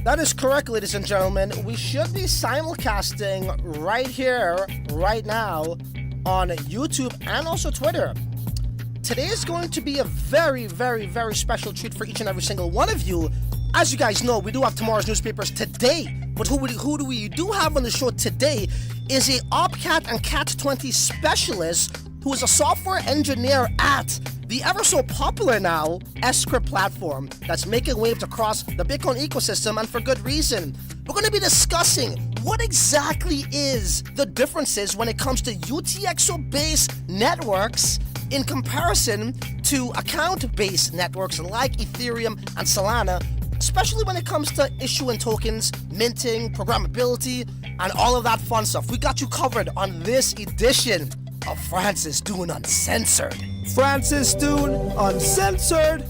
That is correct, ladies and gentlemen. We should be simulcasting right here, right now, on YouTube and also Twitter. Today is going to be a very, very, very special treat for each and every single one of you. As you guys know, we do have tomorrow's newspapers today, but who do we have on the show today is a OpCat and CAT20 specialist who is a software engineer at the ever so popular now sCRYPT platform that's making waves across the Bitcoin ecosystem, and for good reason. We're going to be discussing what exactly is the differences when it comes to UTXO-based networks in comparison to account-based networks like Ethereum and Solana, especially when it comes to issuing tokens, minting, programmability, and all of that fun stuff. We got you covered on this edition of Francis Dhun Uncensored. Francis Dhun Uncensored.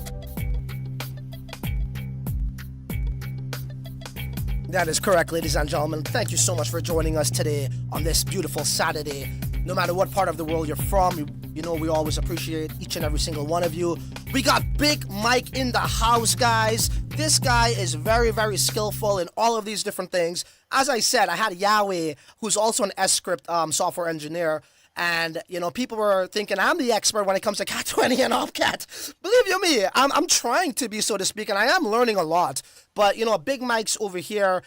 That is correct, ladies and gentlemen. Thank you so much for joining us today on this beautiful Saturday. No matter what part of the world you're from, you know we always appreciate each and every single one of you. We got Big Mike in the house, guys. This guy is very, very skillful in all of these different things. As I said, I had Yahweh, who's also an sCRYPT software engineer. And, you know, people were thinking I'm the expert when it comes to CAT20 and OpCat. Believe you me, I'm trying to be, so to speak, and I am learning a lot. But, you know, Big Mike's over here.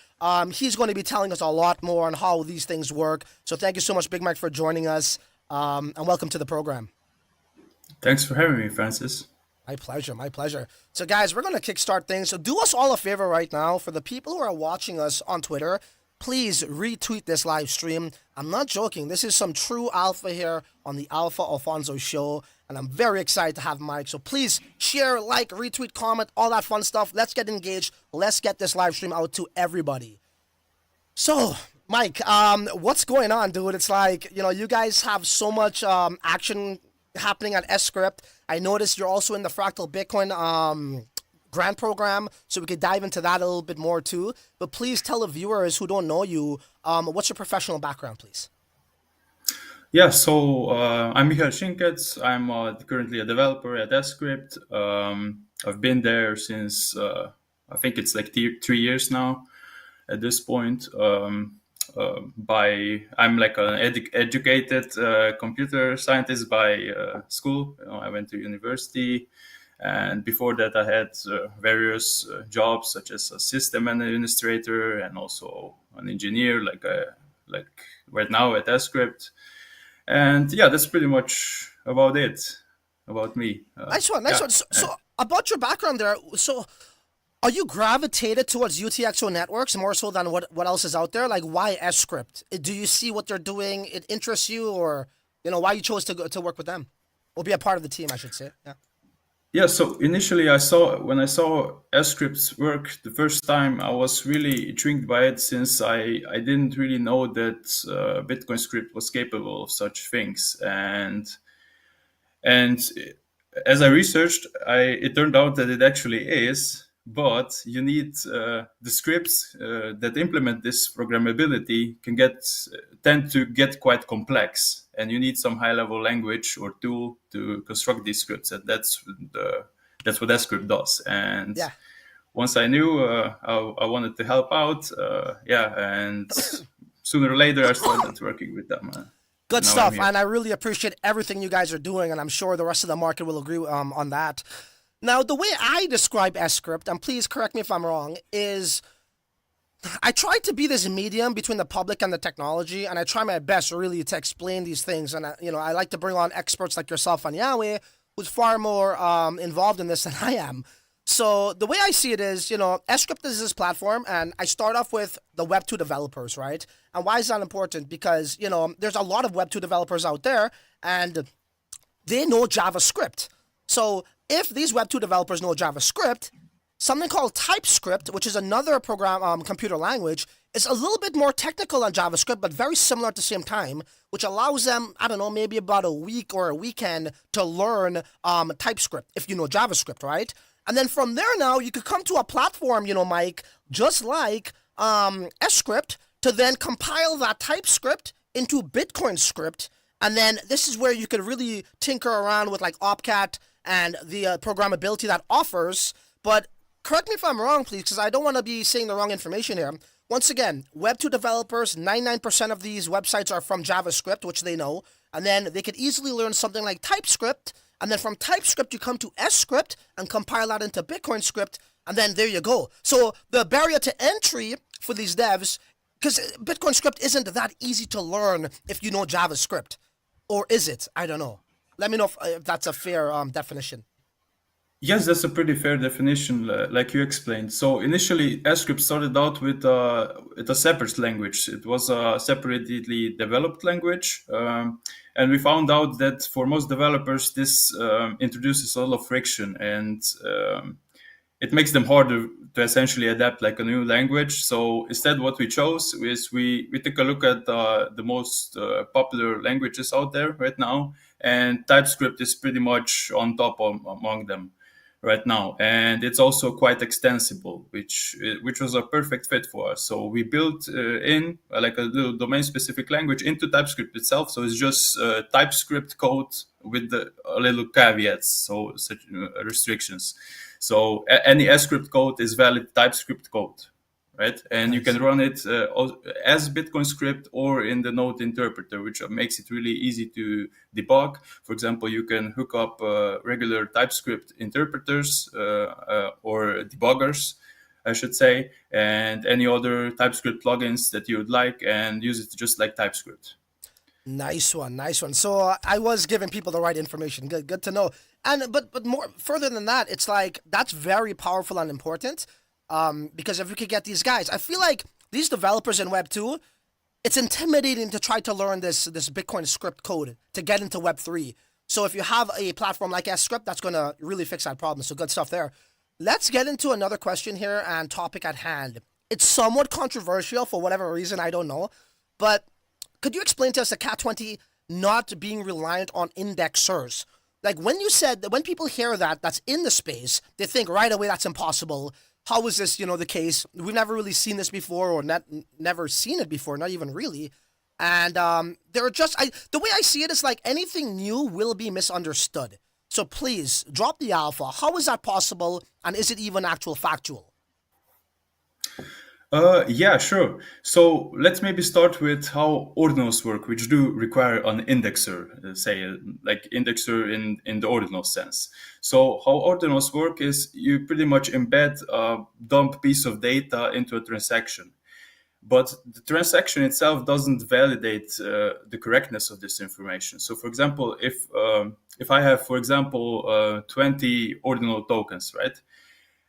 He's going to be telling us a lot more on how these things work. So thank you so much, Big Mike, for joining us. And welcome to the program. Thanks for having me, Francis. My pleasure, my pleasure. So, guys, we're going to kickstart things. So do us all a favor right now. For the people who are watching us on Twitter, please retweet this live stream. I'm not joking. This is some true alpha here on the Alpha Alfonso show, and I'm very excited to have Mike. So please share, like, retweet, comment, all that fun stuff. Let's get engaged. Let's get this live stream out to everybody. So, Mike, what's going on, dude? It's like, you know, you guys have so much action happening at sCRYPT. I noticed you're also in the Fractal Bitcoin grant program, so we could dive into that a little bit more too. But please tell the viewers who don't know you, what's your professional background, please? Yeah, so I'm Mihael Sinkec. I'm currently a developer at sCRYPT. I've been there since I think it's like 3 years now at this point. I'm like an educated computer scientist by school. You know, I went to university. And before that, I had various jobs, such as a system administrator and also an engineer, like right now at sCRYPT. And yeah, that's pretty much about it, about me. Nice one. So about your background there, so are you gravitated towards UTXO networks more so than what else is out there? Like, why sCRYPT? Do you see what they're doing? It interests you, or, you know, why you chose to work with them? Or be a part of the team, I should say. Yeah. Yeah, so initially when I saw sCRYPT's work the first time, I was really intrigued by it, since I didn't really know that Bitcoin script was capable of such things. And as I researched, it turned out that it actually is, but you need the scripts that implement this programmability tend to get quite complex. And you need some high-level language or tool to construct these scripts, and that's what sCRYPT does. And yeah, once I knew I wanted to help out, and sooner or later I started working with them. Good stuff, and I really appreciate everything you guys are doing, and I'm sure the rest of the market will agree on that. Now, the way I describe sCRYPT, and please correct me if I'm wrong, is I try to be this medium between the public and the technology, and I try my best really to explain these things. And I like to bring on experts like yourself and Yahweh, who's far more involved in this than I am. So the way I see it is, you know, sCRYPT is this platform, and I start off with the Web 2 developers, right? And why is that important? Because, you know, there's a lot of Web 2 developers out there, and they know JavaScript. So if these Web 2 developers know JavaScript, something called TypeScript, which is another computer language, is a little bit more technical than JavaScript, but very similar at the same time, which allows them, I don't know, maybe about a week or a weekend to learn TypeScript, if you know JavaScript, right? And then from there now, you could come to a platform, you know, Mike, just like sCRYPT, to then compile that TypeScript into Bitcoin script. And then this is where you could really tinker around with like OpCat and the programmability that offers. But correct me if I'm wrong, please, because I don't want to be saying the wrong information here. Once again, Web2 developers, 99% of these websites are from JavaScript, which they know, and then they could easily learn something like TypeScript, and then from TypeScript you come to sCRYPT and compile that into Bitcoin script, and then there you go. So the barrier to entry for these devs, because Bitcoin script isn't that easy to learn if you know JavaScript. Or is it? I don't know. Let me know if that's a fair definition. Yes, that's a pretty fair definition, like you explained. So initially, sCRYPT started out with a separate language. It was a separately developed language, and we found out that for most developers, this introduces a lot of friction, and it makes them harder to essentially adapt like a new language. So instead, what we chose is we took a look at the most popular languages out there right now, and TypeScript is pretty much on top among them right now, and it's also quite extensible, which was a perfect fit for us. So we built in like a little domain-specific language into TypeScript itself. So it's just TypeScript code with a little caveats, so such restrictions. So any sCRYPT code is valid TypeScript code, right? And nice. You can run it as Bitcoin script or in the node interpreter, which makes it really easy to debug. For example, you can hook up regular TypeScript interpreters or debuggers, I should say, and any other TypeScript plugins that you would like, and use it just like TypeScript. Nice one, nice one. So I was giving people the right information. Good to know. And but more further than that, it's like that's very powerful and important. Because if we could get these guys, I feel like these developers in Web 2, it's intimidating to try to learn this Bitcoin script code to get into Web 3. So if you have a platform like sCRYPT, that's going to really fix that problem. So good stuff there. Let's get into another question here and topic at hand. It's somewhat controversial for whatever reason, I don't know. But could you explain to us the CAT20 not being reliant on indexers? Like when you said that when people hear that, that's in the space, they think right away that's impossible. How is this, the case? We've never really seen this before, or never seen it before, not even really. And there are just, the way I see it is like anything new will be misunderstood. So please, drop the alpha. How is that possible, and is it even actual factual? Yeah, sure. So let's maybe start with how ordinals work, which do require an indexer, say, like indexer in the ordinal sense. So how ordinals work is you pretty much embed a dump piece of data into a transaction. But the transaction itself doesn't validate the correctness of this information. So, for example, if I have, for example, 20 ordinal tokens, right?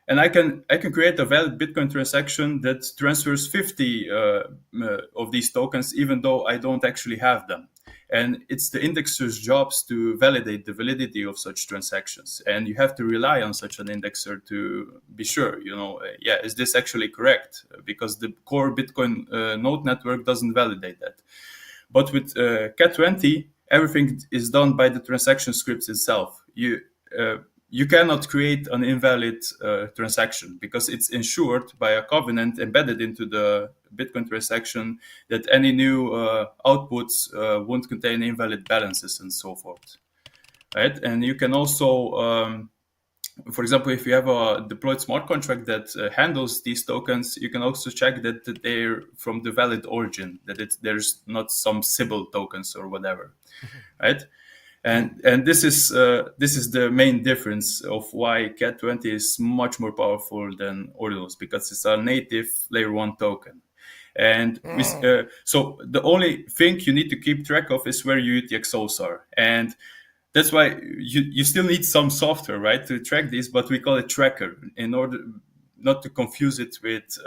And I can create a valid Bitcoin transaction that transfers 50 of these tokens, even though I don't actually have them. And it's the indexer's jobs to validate the validity of such transactions. And you have to rely on such an indexer to be sure, is this actually correct? Because the core Bitcoin node network doesn't validate that. But with CAT20, everything is done by the transaction scripts itself. You cannot create an invalid transaction because it's ensured by a covenant embedded into the Bitcoin transaction that any new outputs won't contain invalid balances and so forth, right? And you can also, for example, if you have a deployed smart contract that handles these tokens, you can also check that they're from the valid origin, that there's not some Sybil tokens or whatever, right? And this is the main difference of why CAT20 is much more powerful than ordinals, because it's a native layer 1 token. And so the only thing you need to keep track of is where your UTXOs are. And that's why you still need some software, right, to track these, but we call it tracker in order not to confuse it with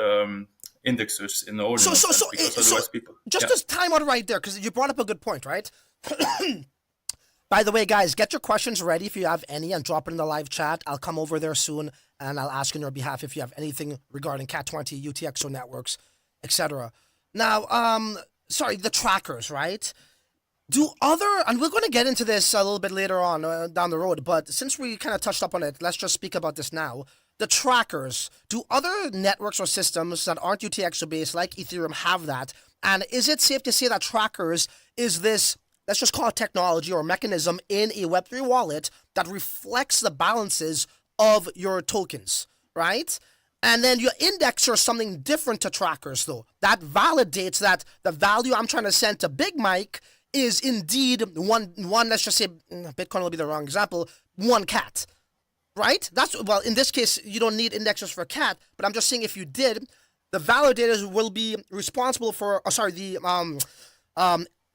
indexers in the ordinal sense, because otherwise people... Just to time out right there, because you brought up a good point, right? By the way, guys, get your questions ready if you have any and drop it in the live chat. I'll come over there soon and I'll ask on your behalf if you have anything regarding CAT20, UTXO networks, etc. Now, the trackers, right? And we're going to get into this a little bit later on down the road, but since we kind of touched up on it, let's just speak about this now. The trackers, do other networks or systems that aren't UTXO based like Ethereum have that? And is it safe to say that trackers is this, let's just call it technology or mechanism in a Web3 wallet that reflects the balances of your tokens, right? And then your indexer is something different to trackers, though. That validates that the value I'm trying to send to Big Mike is indeed one. Let's just say Bitcoin will be the wrong example. One CAT, right? That's, well, in this case, you don't need indexers for CAT, but I'm just saying if you did, the validators will be responsible for.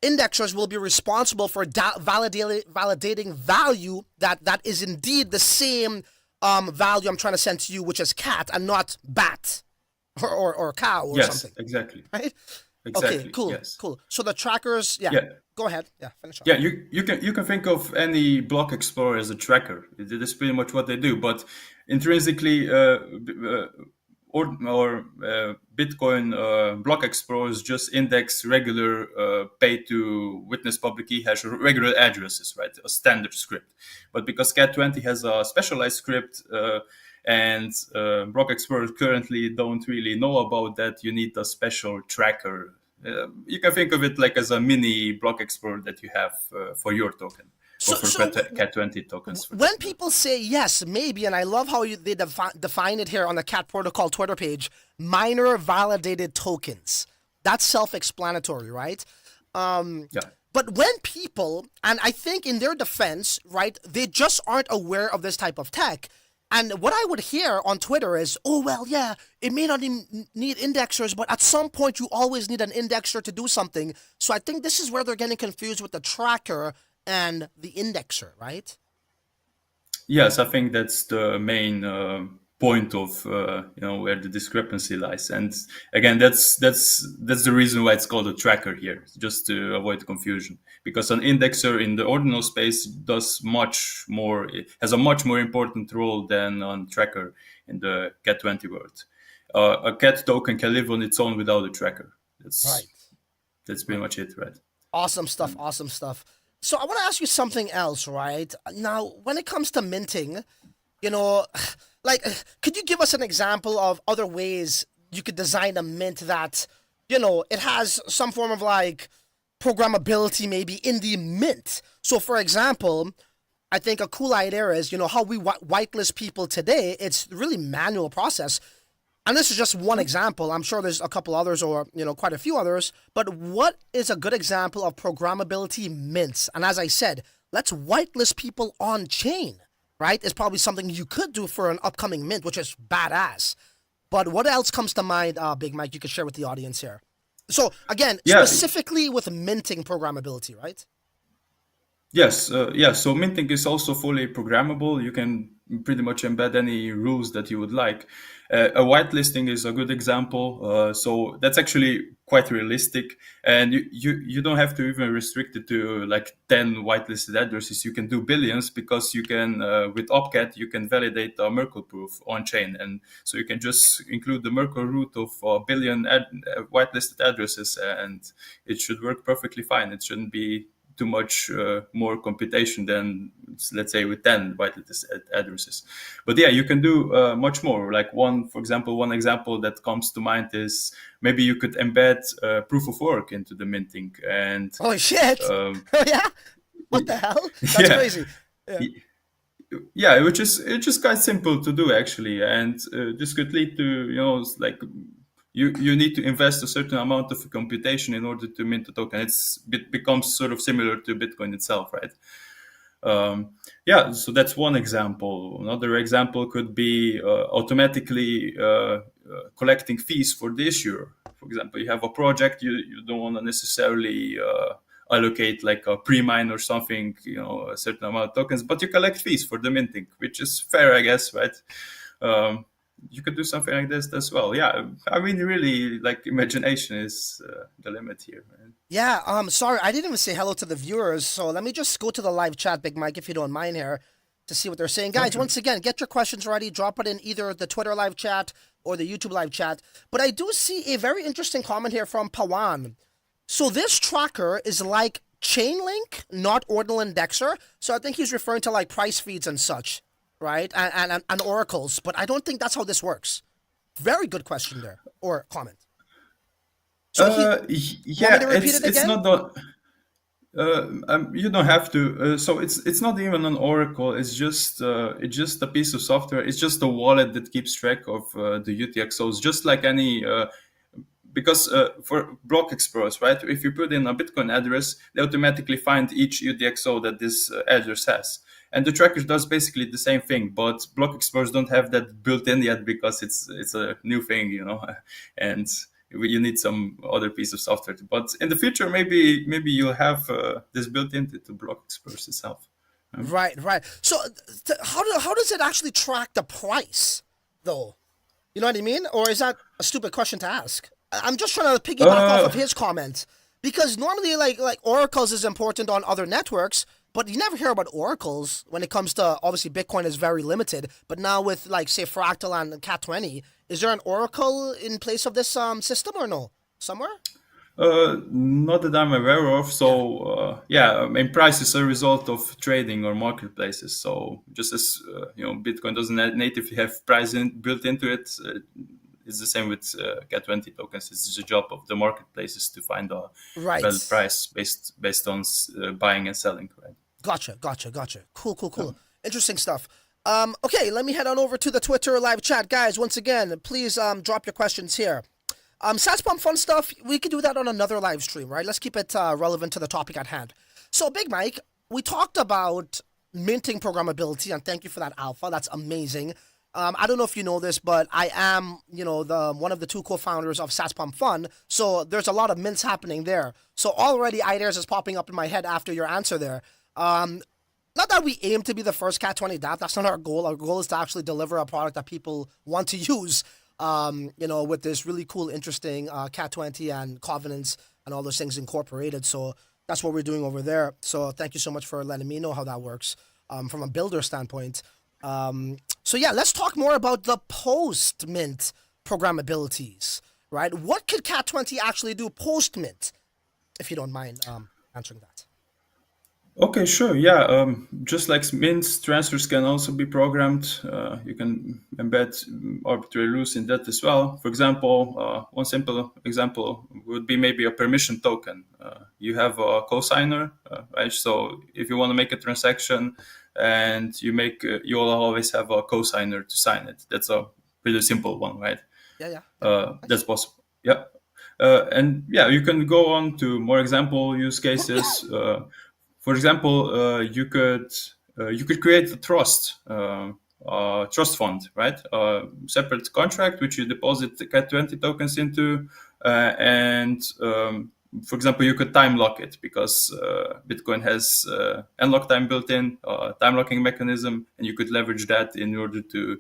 Indexers will be responsible for validating value that is indeed the same value I'm trying to send to you, which is cat and not bat or cow or something. Yes, exactly. Right? Exactly. Okay, cool, Yes. cool. So the trackers, yeah. Go ahead. Yeah, finish off. Yeah, you can think of any block explorer as a tracker. It is pretty much what they do, but intrinsically, Bitcoin block explorers just index regular pay to witness public key hash or regular addresses, right? A standard script. But because CAT20 has a specialized script and block explorers currently don't really know about that, you need a special tracker. You can think of it like as a mini block explorer that you have for your token. Or for CAT20 tokens. When people say yes, maybe, and I love how they define it here on the CAT Protocol Twitter page, minor validated tokens. That's self-explanatory, right? Yeah. But when people, and I think in their defense, right, they just aren't aware of this type of tech. And what I would hear on Twitter is, oh, well, yeah, it may not need indexers, but at some point you always need an indexer to do something. So I think this is where they're getting confused with the tracker and the indexer, right? Yes, I think that's the main point of where the discrepancy lies. And again, that's the reason why it's called a tracker here, just to avoid confusion. Because an indexer in the ordinal space does much more. It has a much more important role than a tracker in the CAT20 world. A CAT token can live on its own without a tracker. That's pretty much it, right? Awesome stuff. Awesome stuff. So I want to ask you something else, right? Now, when it comes to minting, could you give us an example of other ways you could design a mint that, it has some form of programmability maybe in the mint? So, for example, I think a cool idea is, how we whitelist people today. It's really manual process. And this is just one example. I'm sure there's a couple others or, quite a few others. But what is a good example of programmability mints? And as I said, let's whitelist people on chain, right? It's probably something you could do for an upcoming mint, which is badass. But what else comes to mind, Big Mike, you could share with the audience here? So again, specifically with minting programmability, right? Yes. So minting is also fully programmable. You can pretty much embed any rules that you would like. A whitelisting is a good example. So that's actually quite realistic, and you don't have to even restrict it to 10 whitelisted addresses. You can do billions, because you can with OpCat you can validate a Merkle proof on chain, and so you can just include the Merkle root of a billion whitelisted addresses, and it should work perfectly fine. It shouldn't be too much more computation than, let's say, with 10 whitelisted addresses. But yeah, you can do much more. One example that comes to mind is maybe you could embed proof of work into the minting. And oh shit! Oh yeah, what the hell? That's crazy. Yeah, which is just quite simple to do actually, and this could lead to You need to invest a certain amount of computation in order to mint a token. It becomes sort of similar to Bitcoin itself, right? So that's one example. Another example could be automatically collecting fees for the issuer. For example, you have a project, you don't want to necessarily allocate a pre-mine or something, a certain amount of tokens, but you collect fees for the minting, which is fair, I guess, right? You could do something like this as well. Yeah, I mean, really, imagination is the limit here, right? Yeah, sorry, I didn't even say hello to the viewers, so let me just go to the live chat, Big Mike, if you don't mind here, to see what they're saying. Guys, once again, get your questions ready. Drop it in either the Twitter live chat or the YouTube live chat. But I do see a very interesting comment here from Pawan. So this tracker is like Chainlink, not ordinal indexer. So I think he's referring to price feeds and such, right? And oracles. But I don't think that's how this works. Very good question there, or comment. So yeah, it's not the. You don't have to. So it's not even an oracle. It's just a piece of software. It's just a wallet that keeps track of the UTXOs, just like any. Because for block explorers, right? If you put in a Bitcoin address, they automatically find each UTXO that this address has. And the tracker does basically the same thing, but block explorers don't have that built in yet because it's a new thing, you know, and you need some other piece of software. But in the future, maybe you'll have this built into block explorers itself. Right, right. So how does it actually track the price, though? You know what I mean? Or is that a stupid question to ask? I'm just trying to piggyback off of Uh, his comment because normally, like oracles is important on other networks, but you never hear about oracles when it comes to obviously Bitcoin is very limited. But now with like say Fractal and CAT20, is there an oracle in place of this system or no? Somewhere? Not that I'm aware of. Yeah. So yeah, I mean, price is a result of trading or marketplaces. So just as you know, Bitcoin doesn't natively have price built into it. It's the same with CAT20 tokens. It's the job of the marketplaces to find a valid Right. price based on buying and selling, right? Gotcha, gotcha, gotcha. Cool, cool, Yeah. cool. Interesting stuff. Okay, let me head on over to the Twitter live chat, guys. Once again, please drop your questions here. Sats Pump fun stuff. We could do that on another live stream, right? Let's keep it relevant to the topic at hand. So, Big Mike, we talked about minting programmability, and thank you for that alpha. That's amazing. I don't know if you know this, but I am, the one of the two co-founders of Sats Pump Fun. So there's a lot of mints happening there. So already ideas is popping up in my head after your answer there. Not that we aim to be the first CAT20 DApp. That's not our goal. Our goal is to actually deliver a product that people want to use. With this really cool, interesting CAT20 and covenants and all those things incorporated. So that's what we're doing over there. So thank you so much for letting me know how that works from a builder standpoint. So yeah, let's talk more about the post mint programmabilities, right? What could CAT20 actually do post mint, if you don't mind answering that? Okay, sure. Yeah, just like mints, transfers can also be programmed. You can embed arbitrary rules in that as well. For example, one simple example would be maybe a permission token. You have a cosigner, right? So if you want to make a transaction and you will always have a cosigner to sign it. That's a pretty simple one, right? Yeah, yeah, yeah. Nice. That's possible. Yeah. And yeah, you can go on to more example use cases. For example, you could create a trust fund, right? A separate contract which you deposit the CAT20 tokens into, and for example, you could time lock it because Bitcoin has unlock time built in, time locking mechanism, and you could leverage that in order to,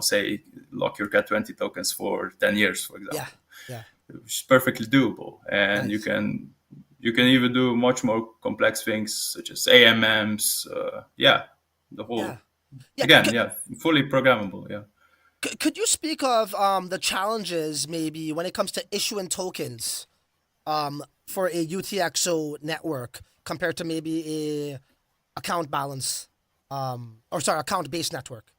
say, lock your CAT20 tokens for 10 years, for Yeah, example, yeah. which is perfectly doable. And Nice. you can even do much more complex things such as AMMs. Yeah, the Yeah. whole Yeah. again, yeah, fully programmable. Yeah. Could you speak of the challenges maybe when it comes to issuing tokens for a UTXO network compared to maybe a account balance or sorry, account based network?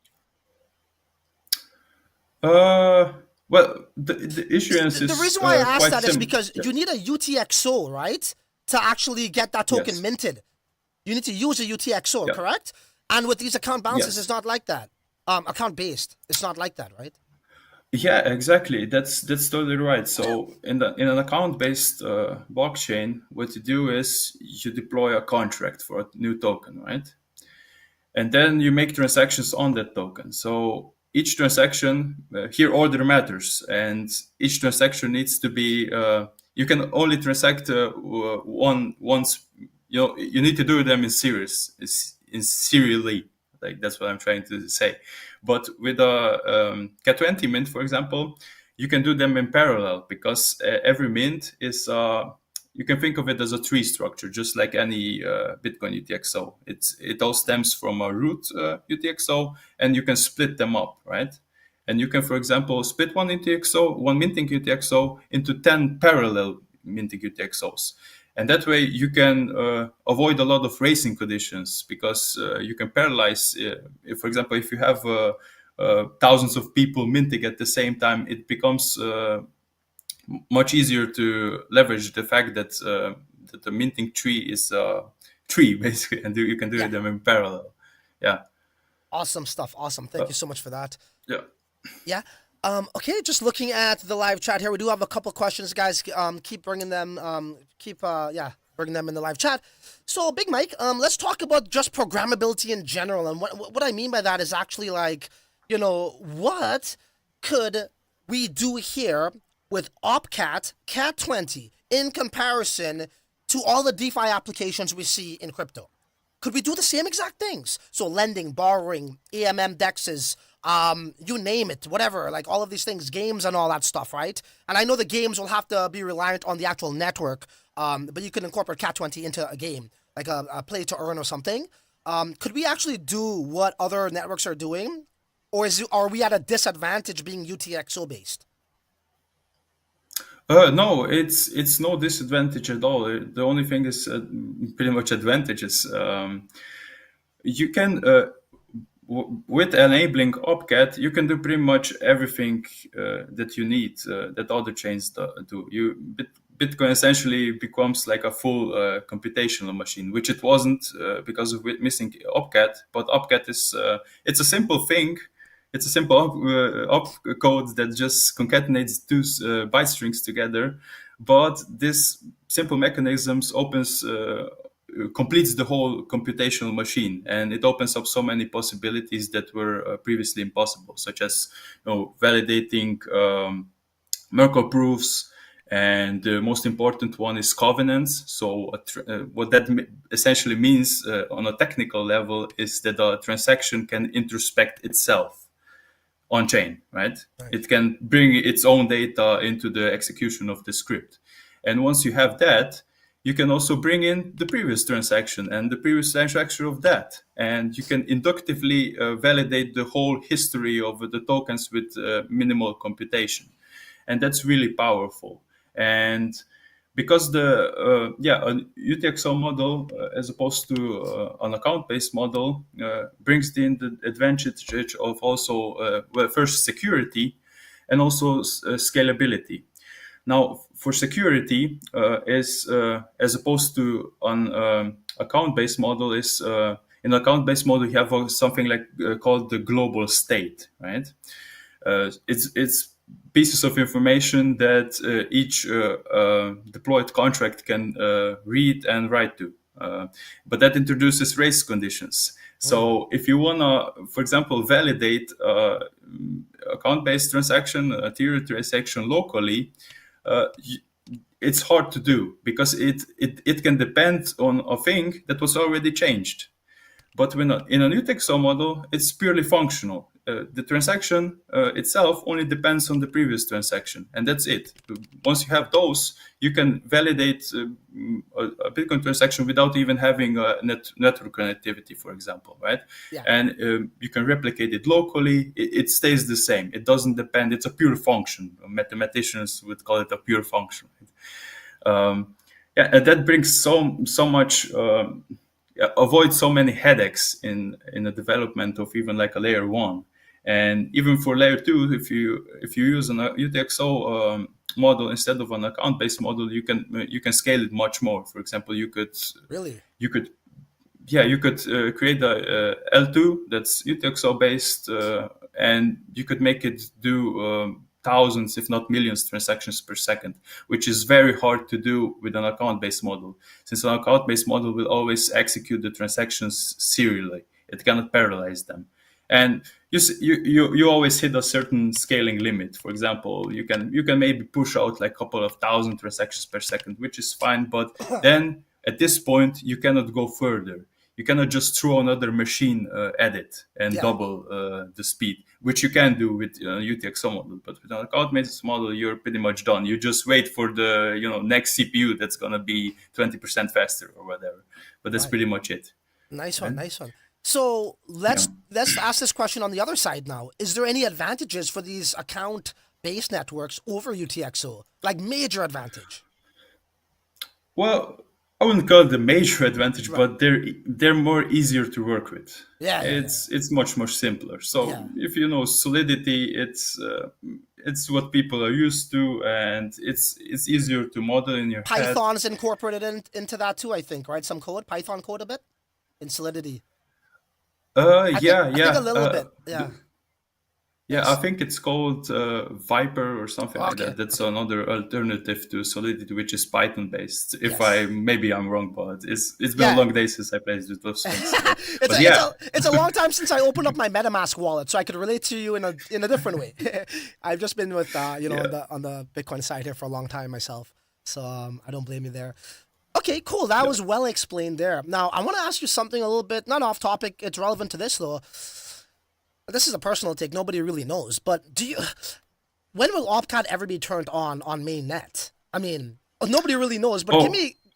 Uh, well, the issuance The is reason why I asked quite that is simple. because Yeah. you need a UTXO, right? To actually get that token Yes. minted. You need to use a UTXO, Yeah. correct? And with these account balances, it's Yes. not like that. Account based, it's not like that, right? Yeah, exactly. That's totally right. So in an account-based blockchain, what you do is you deploy a contract for a new token, right? And then you make transactions on that token. So each transaction here order matters, and each transaction needs to be. You can only transact one once. You need to do them in series, in serially. Like that's what I'm trying to say. But with a CAT20 mint, for example, you can do them in parallel because every mint is you can think of it as a tree structure, just like any Bitcoin UTXO. It all stems from a root UTXO, and you can split them up, right? And you can, for example, split one minting UTXO into 10 parallel minting UTXOs. And that way you can avoid a lot of racing conditions because you can parallelize, for example, if you have thousands of people minting at the same time, it becomes much easier to leverage the fact that the minting tree is a tree basically, and you can do Yeah. them in parallel. Yeah. Awesome stuff. Awesome. Thank you so much for that. Yeah. Yeah. Okay, just looking at the live chat here, we do have a couple questions, guys. Keep bringing them. Bringing them in the live chat. So, Big Mike, let's talk about just programmability in general. And what I mean by that is actually like, what could we do here with OpCat CAT20 in comparison to all the DeFi applications we see in crypto? Could we do the same exact things? So lending, borrowing, EMM dexes, you name it, whatever, like all of these things, games and all that stuff, right? And I know the games will have to be reliant on the actual network, but you can incorporate CAT20 into a game, like a play to earn or something. Could we actually do what other networks are doing? Or are we at a disadvantage being UTXO based? No, it's no disadvantage at all. The only thing is pretty much advantages. You can with enabling OpCat, you can do pretty much everything that you need that other chains do. Bitcoin essentially becomes like a full computational machine, which it wasn't because of missing OpCat. But OpCat is it's a simple thing. It's a simple op code that just concatenates two byte strings together. But this simple mechanisms completes the whole computational machine, and it opens up so many possibilities that were previously impossible, such as validating Merkle proofs, and the most important one is covenants. So what that essentially means on a technical level is that a transaction can introspect itself on chain, right? It can bring its own data into the execution of the script. And once you have that, you can also bring in the previous transaction and the previous transaction of that. And you can inductively validate the whole history of the tokens with minimal computation. And that's really powerful. And because a UTXO model, as opposed to an account-based model, brings in the advantage of also, first security and also scalability. Now, for security, as opposed to an account-based model, in account-based model you have something like called the global state, right? It's pieces of information that each deployed contract can read and write to. But that introduces race conditions. So if you want to, for example, validate account-based transaction, Ethereum transaction locally, it's hard to do because it can depend on a thing that was already changed. But in a UTXO model, it's purely functional. The transaction itself only depends on the previous transaction, and that's it. Once you have those, you can validate a Bitcoin transaction without even having a network connectivity, for example, right? Yeah. And you can replicate it locally. It stays the same. It doesn't depend. It's a pure function. Mathematicians would call it a pure function. And that brings so much. Avoid so many headaches in the development of even like a layer 1, and even for layer 2, if you use an UTXO model instead of an account-based model, you can scale it much more. For example, you could create a L2 that's UTXO based, and you could make it do thousands, if not millions, transactions per second, which is very hard to do with an account-based model, since an account-based model will always execute the transactions serially. It cannot parallelize them. And you always hit a certain scaling limit. For example, you can maybe push out like a couple of thousand transactions per second, which is fine. But then at this point, you cannot go further. You cannot just throw another machine at it and double the speed, which you can do with UTXO model. But with an account-based model, you're pretty much done. You just wait for the next CPU that's gonna be 20% faster or whatever. But that's pretty much it. Nice one, nice one. So let's ask this question on the other side now. Is there any advantages for these account-based networks over UTXO? Like major advantage? Well, I wouldn't call it a major advantage, but they're more easier to work with. It's much more simpler. So if you know Solidity, it's what people are used to, and it's easier to model in your head. Python's incorporated into that too, I think, right? Some code, Python code a bit in Solidity. I think a Yeah. little bit. Yeah. Yeah, I Yes. think it's called Viper or something like Okay. that. That's Okay. another alternative to Solidity, which is Python based. If I Yes. maybe I'm wrong, but it's been a Yeah. long day since I played with those things. But it's but a it's yeah, a it's a long time since I opened up my MetaMask wallet, so I could relate to you in a different way. I've just been with yeah, on the Bitcoin side here for a long time myself, so I don't blame you there. Okay, cool. That yeah. was well explained there. Now I want to ask you something a little bit not off topic. It's relevant to this though. This is a personal take. Nobody really knows, but when will OpCat ever be turned on mainnet? I mean, nobody really knows, but Oh,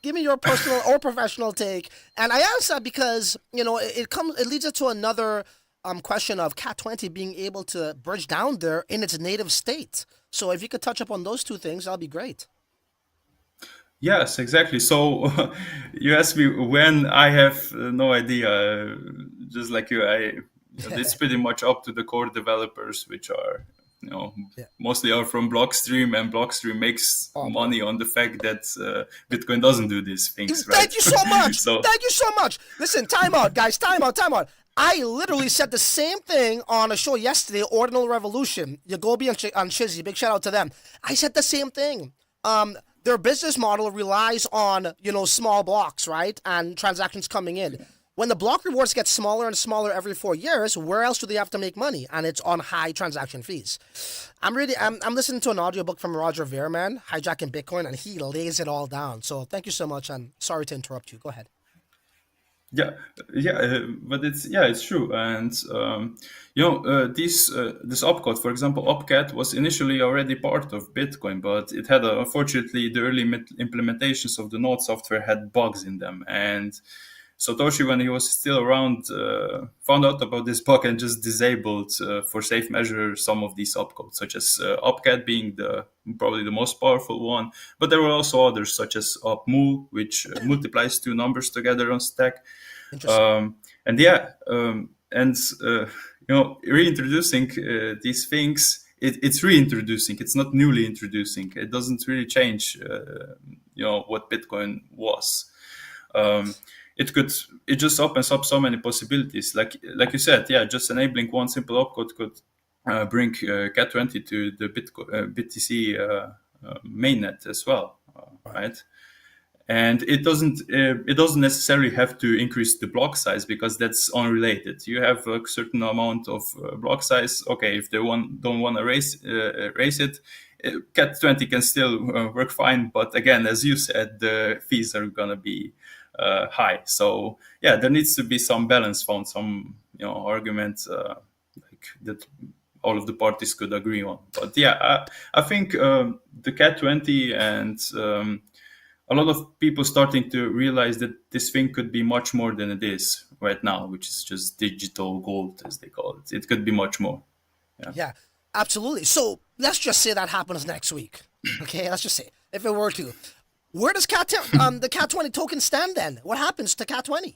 give me your personal or professional take. And I ask that because it leads us to another question of CAT20 being able to bridge down there in its native state. So if you could touch up on those two things, that'll be great. yes, exactly. So you asked me when. I have no idea. Just like you, it's pretty much up to the core developers, which are Yeah. mostly are from Blockstream, and Blockstream makes Oh boy. money on the fact that Bitcoin doesn't do these things, right? Thank you so much. So Thank you so much. Listen, time out, guys. Time out. Time out. I literally said the same thing on a show yesterday, Ordinal Revolution. Yagobi and Shizzy, big shout out to them. I said the same thing. Their business model relies on, small blocks, right? And transactions coming in. When the block rewards get smaller and smaller every 4 years, where else do they have to make money? And it's on high transaction fees. I'm listening to an audiobook from Roger Ver, man, Hijacking Bitcoin, and he lays it all down. So thank you so much, and sorry to interrupt you. Go ahead. yeah, yeah, but it's true, and this opcode, for example, OpCat was initially already part of Bitcoin, but it had unfortunately the early implementations of the node software had bugs in them, and Satoshi, when he was still around, found out about this bug and just disabled for safe measure some of these opcodes, such as OpCat being probably the most powerful one. But there were also others, such as OpMul, which multiplies two numbers together on stack. Interesting. And yeah, and reintroducing these things. It's reintroducing. It's not newly introducing. It doesn't really change, what Bitcoin was. It just opens up so many possibilities. Like you said, yeah, just enabling one simple opcode could bring CAT20 to the BTC mainnet as well, right? And it doesn't necessarily have to increase the block size, because that's unrelated. You have a certain amount of block size. Okay, if they don't want to raise it, CAT20 can still work fine. But again, as you said, the fees are gonna be high. So yeah, there needs to be some balance found, some argument like that all of the parties could agree on. But yeah, I think the CAT20 and a lot of people starting to realize that this thing could be much more than it is right now, which is just digital gold, as they call it. It could be much more. Yeah. Yeah, absolutely. So let's just say that happens next week. Okay, let's just say if it were to, where does the CAT20 token stand then? What happens to CAT20?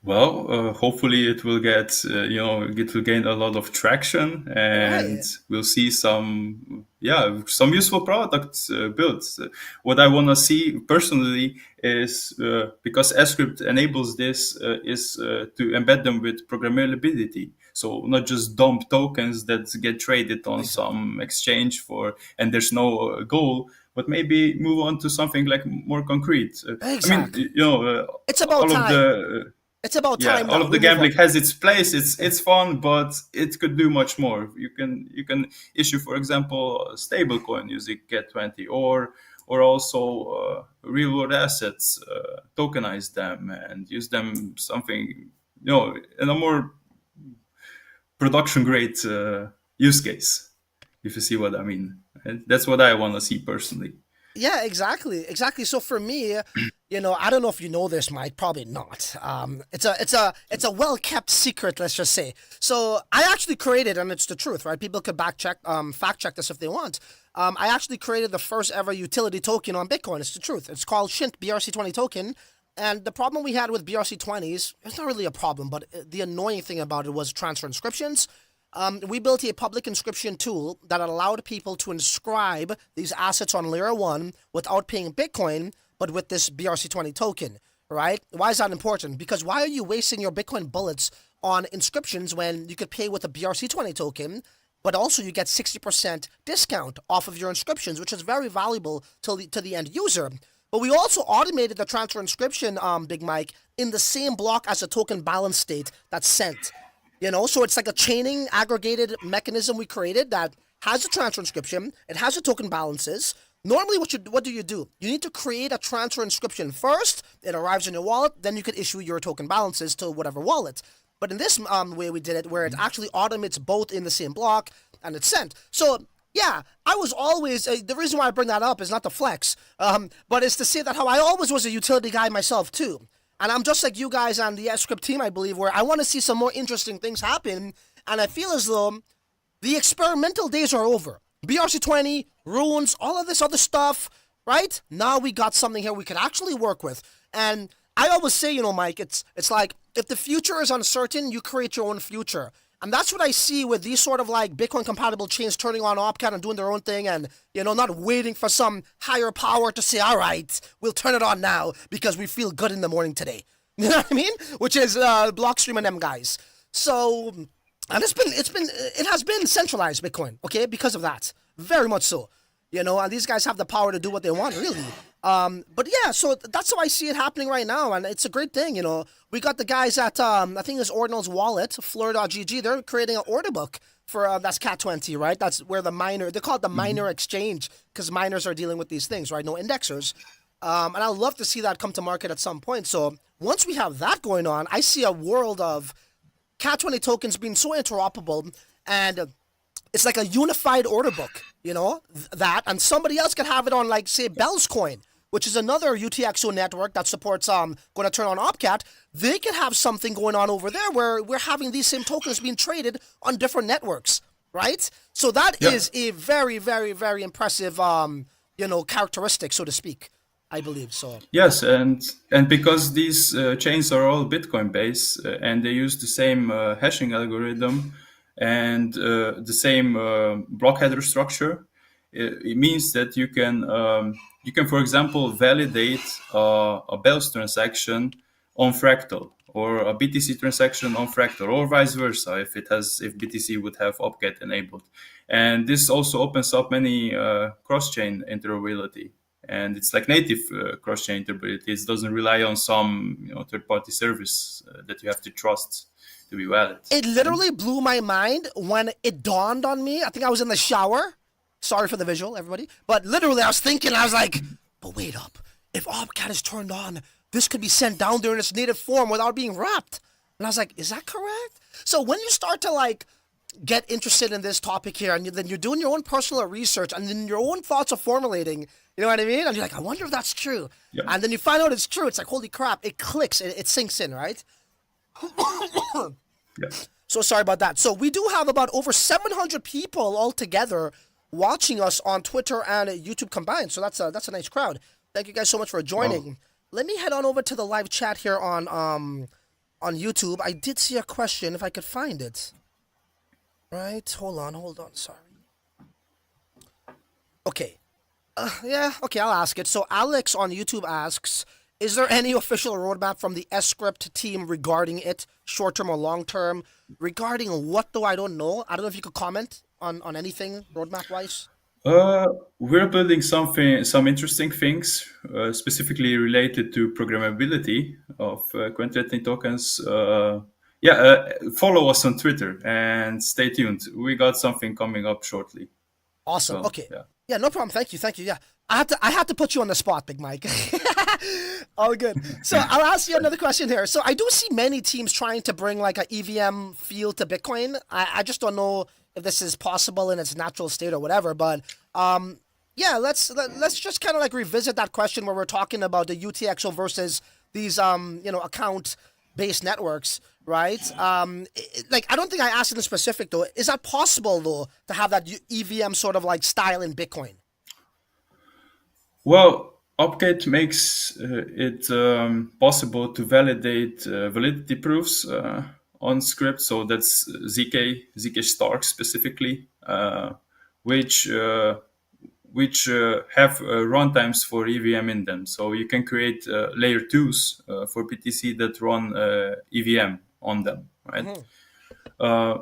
Well, hopefully it will get, it will gain a lot of traction, and Right. we'll see some useful products built. What I want to see personally is, because sCRYPT enables this, is to embed them with programmability. So not just dump tokens that get traded on Exactly. some exchange and there's no goal, but maybe move on to something like more concrete. I mean, Exactly. It's about all of time. the It's about yeah, time all now. of We the move on. gambling has its place. It's fun, but it could do much more. You can issue, for example, a stable coin using CAT20, or also real world assets, tokenize them and use them something, in a more production grade use case, if you see what I mean. And that's what I want to see personally. Yeah, exactly. So for me, I don't know if you know this, Mike. Probably not. It's a well kept secret. Let's just say. So I actually created, and it's the truth, right? People could fact check this if they want. I actually created the first ever utility token on Bitcoin. It's the truth. It's called Shint BRC20 token. And the problem we had with BRC20s, it's not really a problem, but the annoying thing about it was transfer inscriptions. We built a public inscription tool that allowed people to inscribe these assets on layer one without paying Bitcoin, but with this BRC20 token, right? Why is that important? Because why are you wasting your Bitcoin bullets on inscriptions when you could pay with a BRC20 token, but also you get 60% discount off of your inscriptions, which is very valuable to the end user. But we also automated the transfer inscription, Big Mike, in the same block as the token balance state that's sent. So it's like a chaining aggregated mechanism we created that has a transfer inscription, it has the token balances. Normally, what do? You need to create a transfer inscription first, it arrives in your wallet, then you could issue your token balances to whatever wallet. But in this way we did it, where it actually automates both in the same block, and it's sent. So yeah, I was always, the reason why I bring that up is not to flex, but it's to say that how I always was a utility guy myself too. And I'm just like you guys on the sCRYPT team, I believe, where I want to see some more interesting things happen. And I feel as though the experimental days are over. BRC20, runes, all of this other stuff, right? Now we got something here we could actually work with. And I always say, Mike, it's like if the future is uncertain, you create your own future. And that's what I see with these sort of like Bitcoin compatible chains turning on OpCat and doing their own thing and, not waiting for some higher power to say, all right, we'll turn it on now because we feel good in the morning today. You know what I mean? Which is Blockstream and them guys. So, and it has been centralized Bitcoin, okay, because of that. Very much so. And these guys have the power to do what they want, really. But yeah, so that's how I see it happening right now, and it's a great thing, We got the guys at, I think it's Ordinal's wallet, Fleur.gg, they're creating an order book for, that's CAT20, right? That's where they call it the miner exchange, because miners are dealing with these things, right? No indexers. And I'd love to see that come to market at some point. So once we have that going on, I see a world of CAT20 tokens being so interoperable, and it's like a unified order book, that, and somebody else could have it on, like, say, Bell's Coin, which is another UTXO network that supports going to turn on OpCat. They could have something going on over there where we're having these same tokens being traded on different networks, right? So that is a very, very, very impressive, characteristic, so to speak, I believe. So yes, and because these chains are all Bitcoin based and they use the same hashing algorithm and the same block header structure, it means that you can, for example, validate a Bells transaction on Fractal, or a BTC transaction on Fractal, or vice versa if BTC would have OpCat enabled. And this also opens up many cross-chain interoperability. And it's like native cross-chain interoperability. It doesn't rely on some third-party service that you have to trust to be valid. It literally blew my mind when it dawned on me. I think I was in the shower. Sorry for the visual, everybody. But literally, I was like, but wait up. If OpCat is turned on, this could be sent down there in its native form without being wrapped. And I was like, is that correct? So when you start to like get interested in this topic here, and then you're doing your own personal research, and then your own thoughts are formulating, you know what I mean? And you're like, I wonder if that's true. Yeah. And then you find out it's true. It's like, holy crap, it clicks, it sinks in, right? Yeah. So sorry about that. So we do have about over 700 people altogether watching us on Twitter and YouTube combined. So that's a nice crowd. Thank you guys so much for joining. Wow. Let me head on over to the live chat here on YouTube. I did see a question, if I could find it. Right, hold on, sorry. Okay. Okay, I'll ask it. So Alex on YouTube asks, is there any official roadmap from the sCRYPT team regarding it, short-term or long-term? Regarding what, though, I don't know. I don't know if you could comment on anything roadmap-wise. We're building some interesting things, specifically related to programmability of quantitative tokens. Follow us on Twitter and stay tuned. We got something coming up shortly. Awesome. So, okay. Yeah, no problem. Thank you. Yeah, I had to put you on the spot, Big Mike. All good. So I'll ask you another question here. So I do see many teams trying to bring like an EVM feel to Bitcoin. I just don't know if this is possible in its natural state or whatever. But let's just kind of like revisit that question where we're talking about the UTXO versus these account-based networks, right? Like I don't think I asked in specific though. Is that possible though to have that EVM sort of like style in Bitcoin? Well, OpCat makes it possible to validate validity proofs on script. So that's ZK Stark specifically, which have runtimes for EVM in them. So you can create layer 2s for PTC that run EVM on them, right?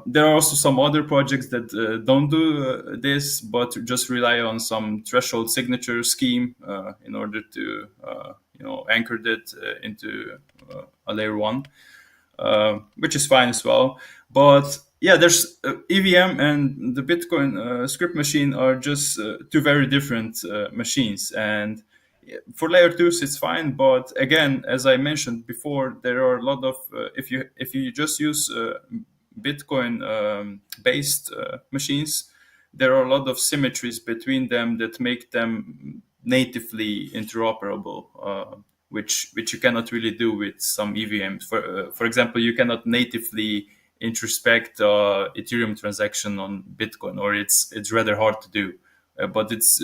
There are also some other projects that don't do this, but just rely on some threshold signature scheme in order to anchor that into a layer 1, which is fine as well. But yeah, there's EVM and the Bitcoin script machine are just two very different machines. And for layer 2s, it's fine. But again, as I mentioned before, there are a lot of if you just use Bitcoin based machines, there are a lot of symmetries between them that make them natively interoperable, which you cannot really do with some EVMs. For example, you cannot natively introspect Ethereum transaction on Bitcoin, or it's rather hard to do. But it's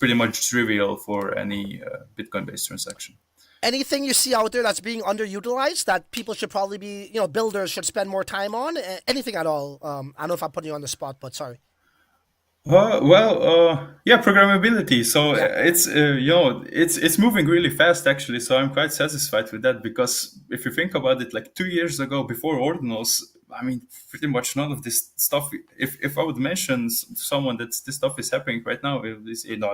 pretty much trivial for any Bitcoin based transaction. Anything you see out there that's being underutilized that people should probably be, builders should spend more time on? Anything at all? I don't know if I'm putting you on the spot, but sorry. Yeah, programmability. So Yeah. it's moving really fast actually. So I'm quite satisfied with that, because if you think about it, like 2 years ago, before ordinals, I mean, pretty much none of this stuff. If I would mention to someone that this stuff is happening right now, they say no,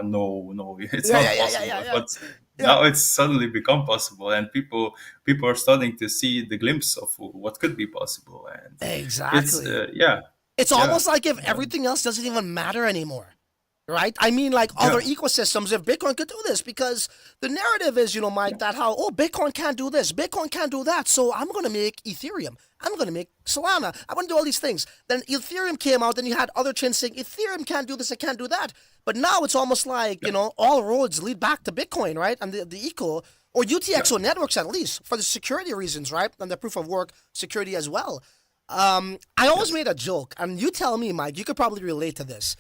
it's Yeah, not yeah, yeah, yeah, possible. yeah, yeah. But Yeah, now it's suddenly become possible, and people are starting to see the glimpse of what could be possible, and it's exactly. yeah, It's yeah, almost like if everything else doesn't even matter anymore. Right? I mean, like other yeah. ecosystems, if Bitcoin could do this, because the narrative is, Mike, that how, Bitcoin can't do this, Bitcoin can't do that, so I'm going to make Ethereum, I'm going to make Solana, I'm going to do all these things. Then Ethereum came out, then you had other chains saying, Ethereum can't do this, it can't do that. But now it's almost like, all roads lead back to Bitcoin, right? And the eco, or Yeah. UTXO networks at least, for the security reasons, right? And the proof of work security as well. I always made a joke, and you tell me, Mike, you could probably relate to this.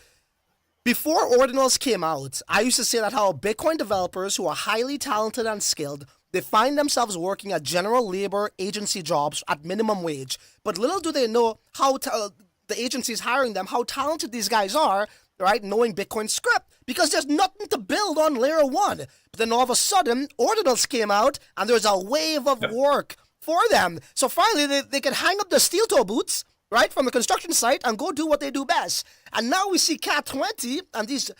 Before ordinals came out, I used to say that how Bitcoin developers who are highly talented and skilled, they find themselves working at general labor agency jobs at minimum wage. But little do they know how the agencies hiring them, how talented these guys are, right? Knowing Bitcoin script, because there's nothing to build on layer 1. But then all of a sudden, ordinals came out, and there's a wave of work for them. So finally, they can hang up their steel toe boots, right, from the construction site and go do what they do best. And now we see CAT20, and these,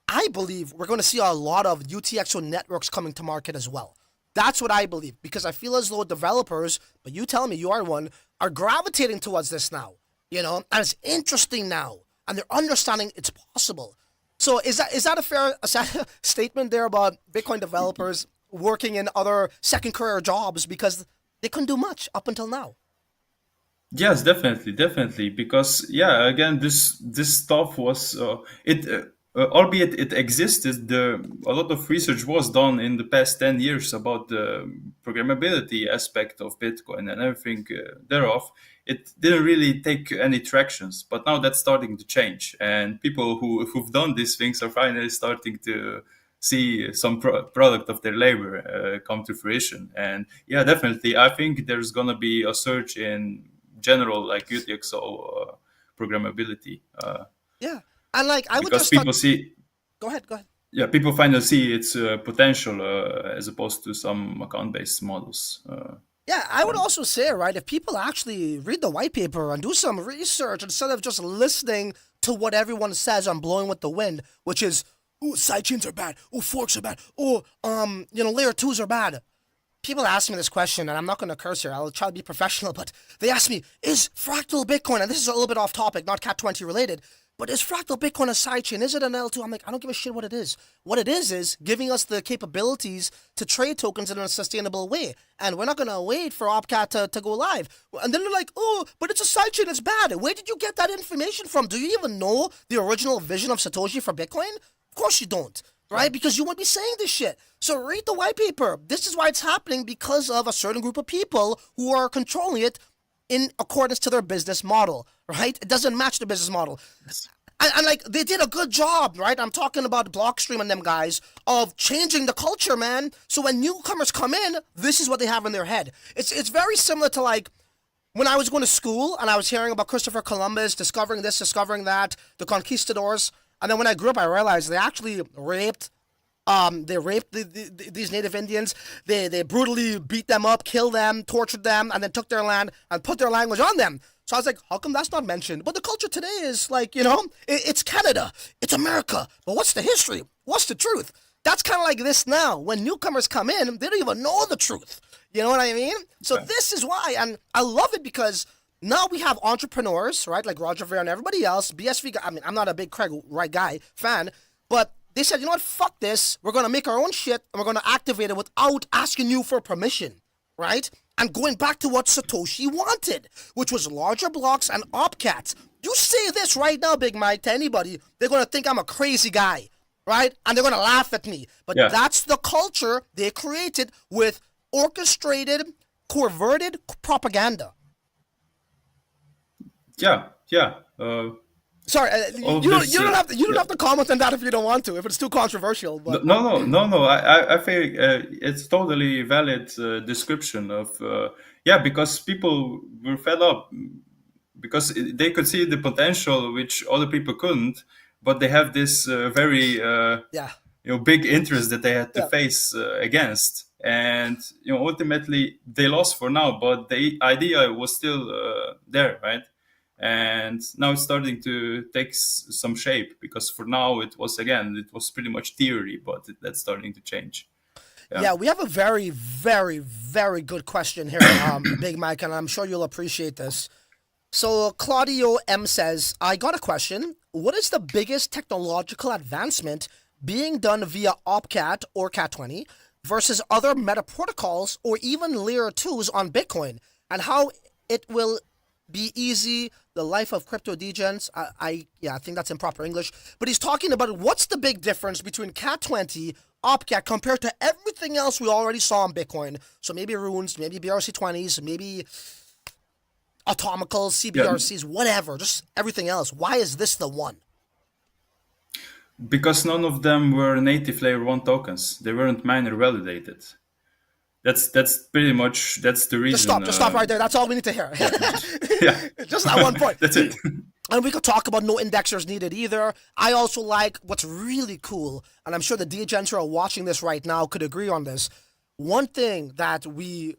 I believe we're going to see a lot of UTXO networks coming to market as well. That's what I believe, because I feel as though developers, but you tell me you are one, are gravitating towards this now, and it's interesting now, and they're understanding it's possible. So is that a fair statement there about Bitcoin developers working in other second career jobs because they couldn't do much up until now? Yes, definitely. Because yeah, again, this stuff was albeit it existed. A lot of research was done in the past 10 years about the programmability aspect of Bitcoin and everything thereof. It didn't really take any tractions, but now that's starting to change, and people who've done these things are finally starting to see some product of their labor come to fruition. And yeah, definitely, I think there's gonna be a surge in general, like UTXO programmability, Yeah. And like I would because just touch. people see, Go ahead. Go ahead. yeah, people finally see its potential as opposed to some account-based models. Yeah, I would And also say, right, if people actually read the white paper and do some research instead of just listening to what everyone says on blowing with the wind, which is, oh, sidechains are bad, oh, forks are bad, oh, layer 2s are bad. People ask me this question, and I'm not going to curse here. I'll try to be professional, but they ask me, is fractal Bitcoin, and this is a little bit off topic, not CAT20 related, but is fractal Bitcoin a sidechain? Is it an L2? I'm like, I don't give a shit what it is. What it is giving us the capabilities to trade tokens in a sustainable way. And we're not going to wait for OpCat to go live. And then they're like, oh, but it's a sidechain, it's bad. Where did you get that information from? Do you even know the original vision of Satoshi for Bitcoin? Of course you don't, right? Because you won't be saying this shit. So read the white paper. This is why it's happening, because of a certain group of people who are controlling it in accordance to their business model, right? It doesn't match the business model. And like, they did a good job, right? I'm talking about Blockstream and them guys of changing the culture, man. So when newcomers come in, this is what they have in their head. It's very similar to like, when I was going to school and I was hearing about Christopher Columbus discovering this, discovering that, the conquistadors, and then when I grew up, I realized they actually raped these native Indians. They brutally beat them up, killed them, tortured them, and then took their land and put their language on them. So I was like, how come that's not mentioned? But the culture today is like, it's Canada, it's America. But what's the history? What's the truth? That's kind of like this now. When newcomers come in, they don't even know the truth. You know what I mean? So this is why, and I love it because now we have entrepreneurs, right? Like Roger Ver and everybody else. BSV, I mean, I'm not a big Craig Wright guy fan, but they said, you know what, fuck this. We're going to make our own shit and we're going to activate it without asking you for permission, right? And going back to what Satoshi wanted, which was larger blocks and OpCats. You say this right now, Big Mike, to anybody, they're going to think I'm a crazy guy, right? And they're going to laugh at me. But that's the culture they created with orchestrated, coverted propaganda. Yeah. Sorry, you don't have to comment on that if you don't want to, if it's too controversial. But No. I think it's totally valid description of because people were fed up because they could see the potential which other people couldn't, but they have this very big interest that they had to face against, and ultimately they lost for now, but the idea was still there, right? And now it's starting to take some shape, because for now it was pretty much theory, but that's starting to change. Yeah, we have a very, very, very good question here, Big Mike, and I'm sure you'll appreciate this. So Claudio M says, I got a question. What is the biggest technological advancement being done via OpCat or CAT20 versus other meta protocols or even layer 2s on Bitcoin, and how it will be easy, the life of crypto degens? I think that's improper English, but he's talking about what's the big difference between CAT20, OpCat compared to everything else we already saw on Bitcoin. So maybe runes, maybe BRC20s, maybe atomicals, CBRCs, whatever, just everything else. Why is this the one? Because none of them were native layer 1 tokens. They weren't miner validated. That's pretty much the reason. Just stop right there. That's all we need to hear. Just that one point. That's it. And we could talk about no indexers needed either. I also like what's really cool, and I'm sure the degens who are watching this right now could agree on this. One thing that we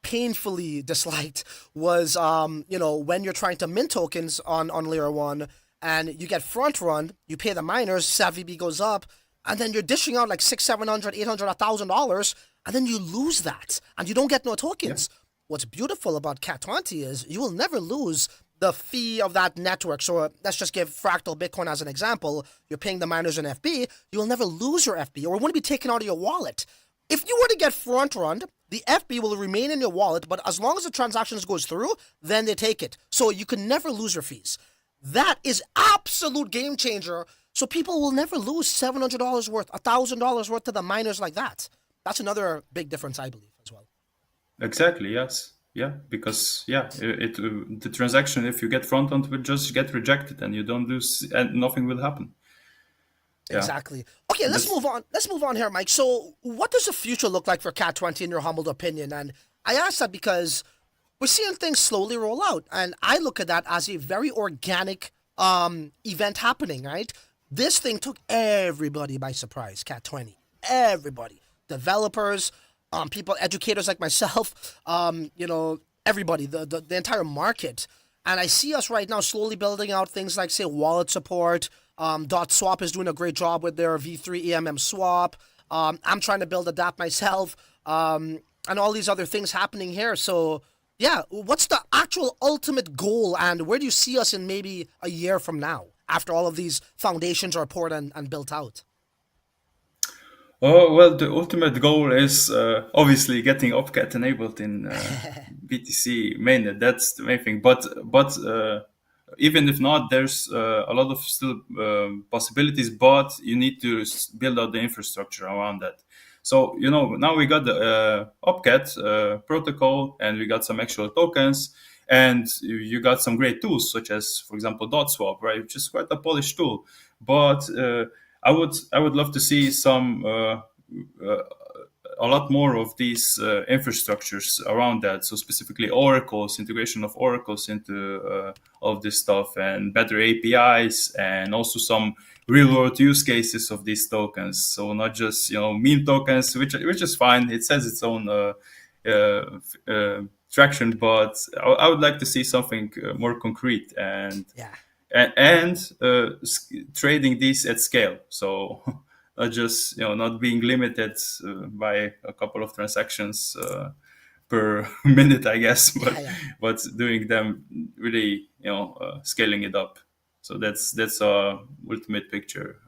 painfully disliked was, when you're trying to mint tokens on layer 1 and you get front run, you pay the miners, SavvyB goes up, and then you're dishing out like $600, $700, $800, $1,000, and then you lose that, and you don't get no tokens. Yeah. What's beautiful about CAT20 is you will never lose the fee of that network. So let's just give Fractal Bitcoin as an example. You're paying the miners an FB. You will never lose your FB, or it wouldn't be taken out of your wallet. If you were to get front run, the FB will remain in your wallet, but as long as the transactions goes through, then they take it. So you can never lose your fees. That is absolute game changer. So people will never lose $700 worth, $1,000 worth to the miners like that. That's another big difference, I believe, as well. Exactly, yes. Yeah, because the transaction, if you get front end, will just get rejected and you don't lose, and nothing will happen. Yeah. Exactly. Okay, let's move on. Let's move on here, Mike. So what does the future look like for CAT20 in your humble opinion? And I ask that because we're seeing things slowly roll out, and I look at that as a very organic event happening, right? This thing took everybody by surprise, CAT20. Everybody. Developers, people, educators like myself, everybody, the entire market. And I see us right now slowly building out things like, say, wallet support. .swap is doing a great job with their V3 EMM swap. I'm trying to build a DApp myself, and all these other things happening here. So, yeah, what's the actual ultimate goal, and where do you see us in maybe a year from now, after all of these foundations are poured and built out? Oh, well, the ultimate goal is obviously getting OpCat enabled in BTC mainnet. That's the main thing. But even if not, there's a lot of still possibilities, but you need to build out the infrastructure around that. So, now we got the OpCat protocol, and we got some actual tokens, and you got some great tools, such as, for example, .swap, right, which is quite a polished tool. But I would love to see some a lot more of these infrastructures around that. So specifically Oracle's integration of Oracle's into all of this stuff, and better APIs, and also some real world use cases of these tokens. So not just meme tokens, which is fine. It says its own traction, but I would like to see something more concrete and Yeah. trading these at scale. So not just not being limited by a couple of transactions per minute, I guess, but Yeah. but doing them really scaling it up. So that's a ultimate picture.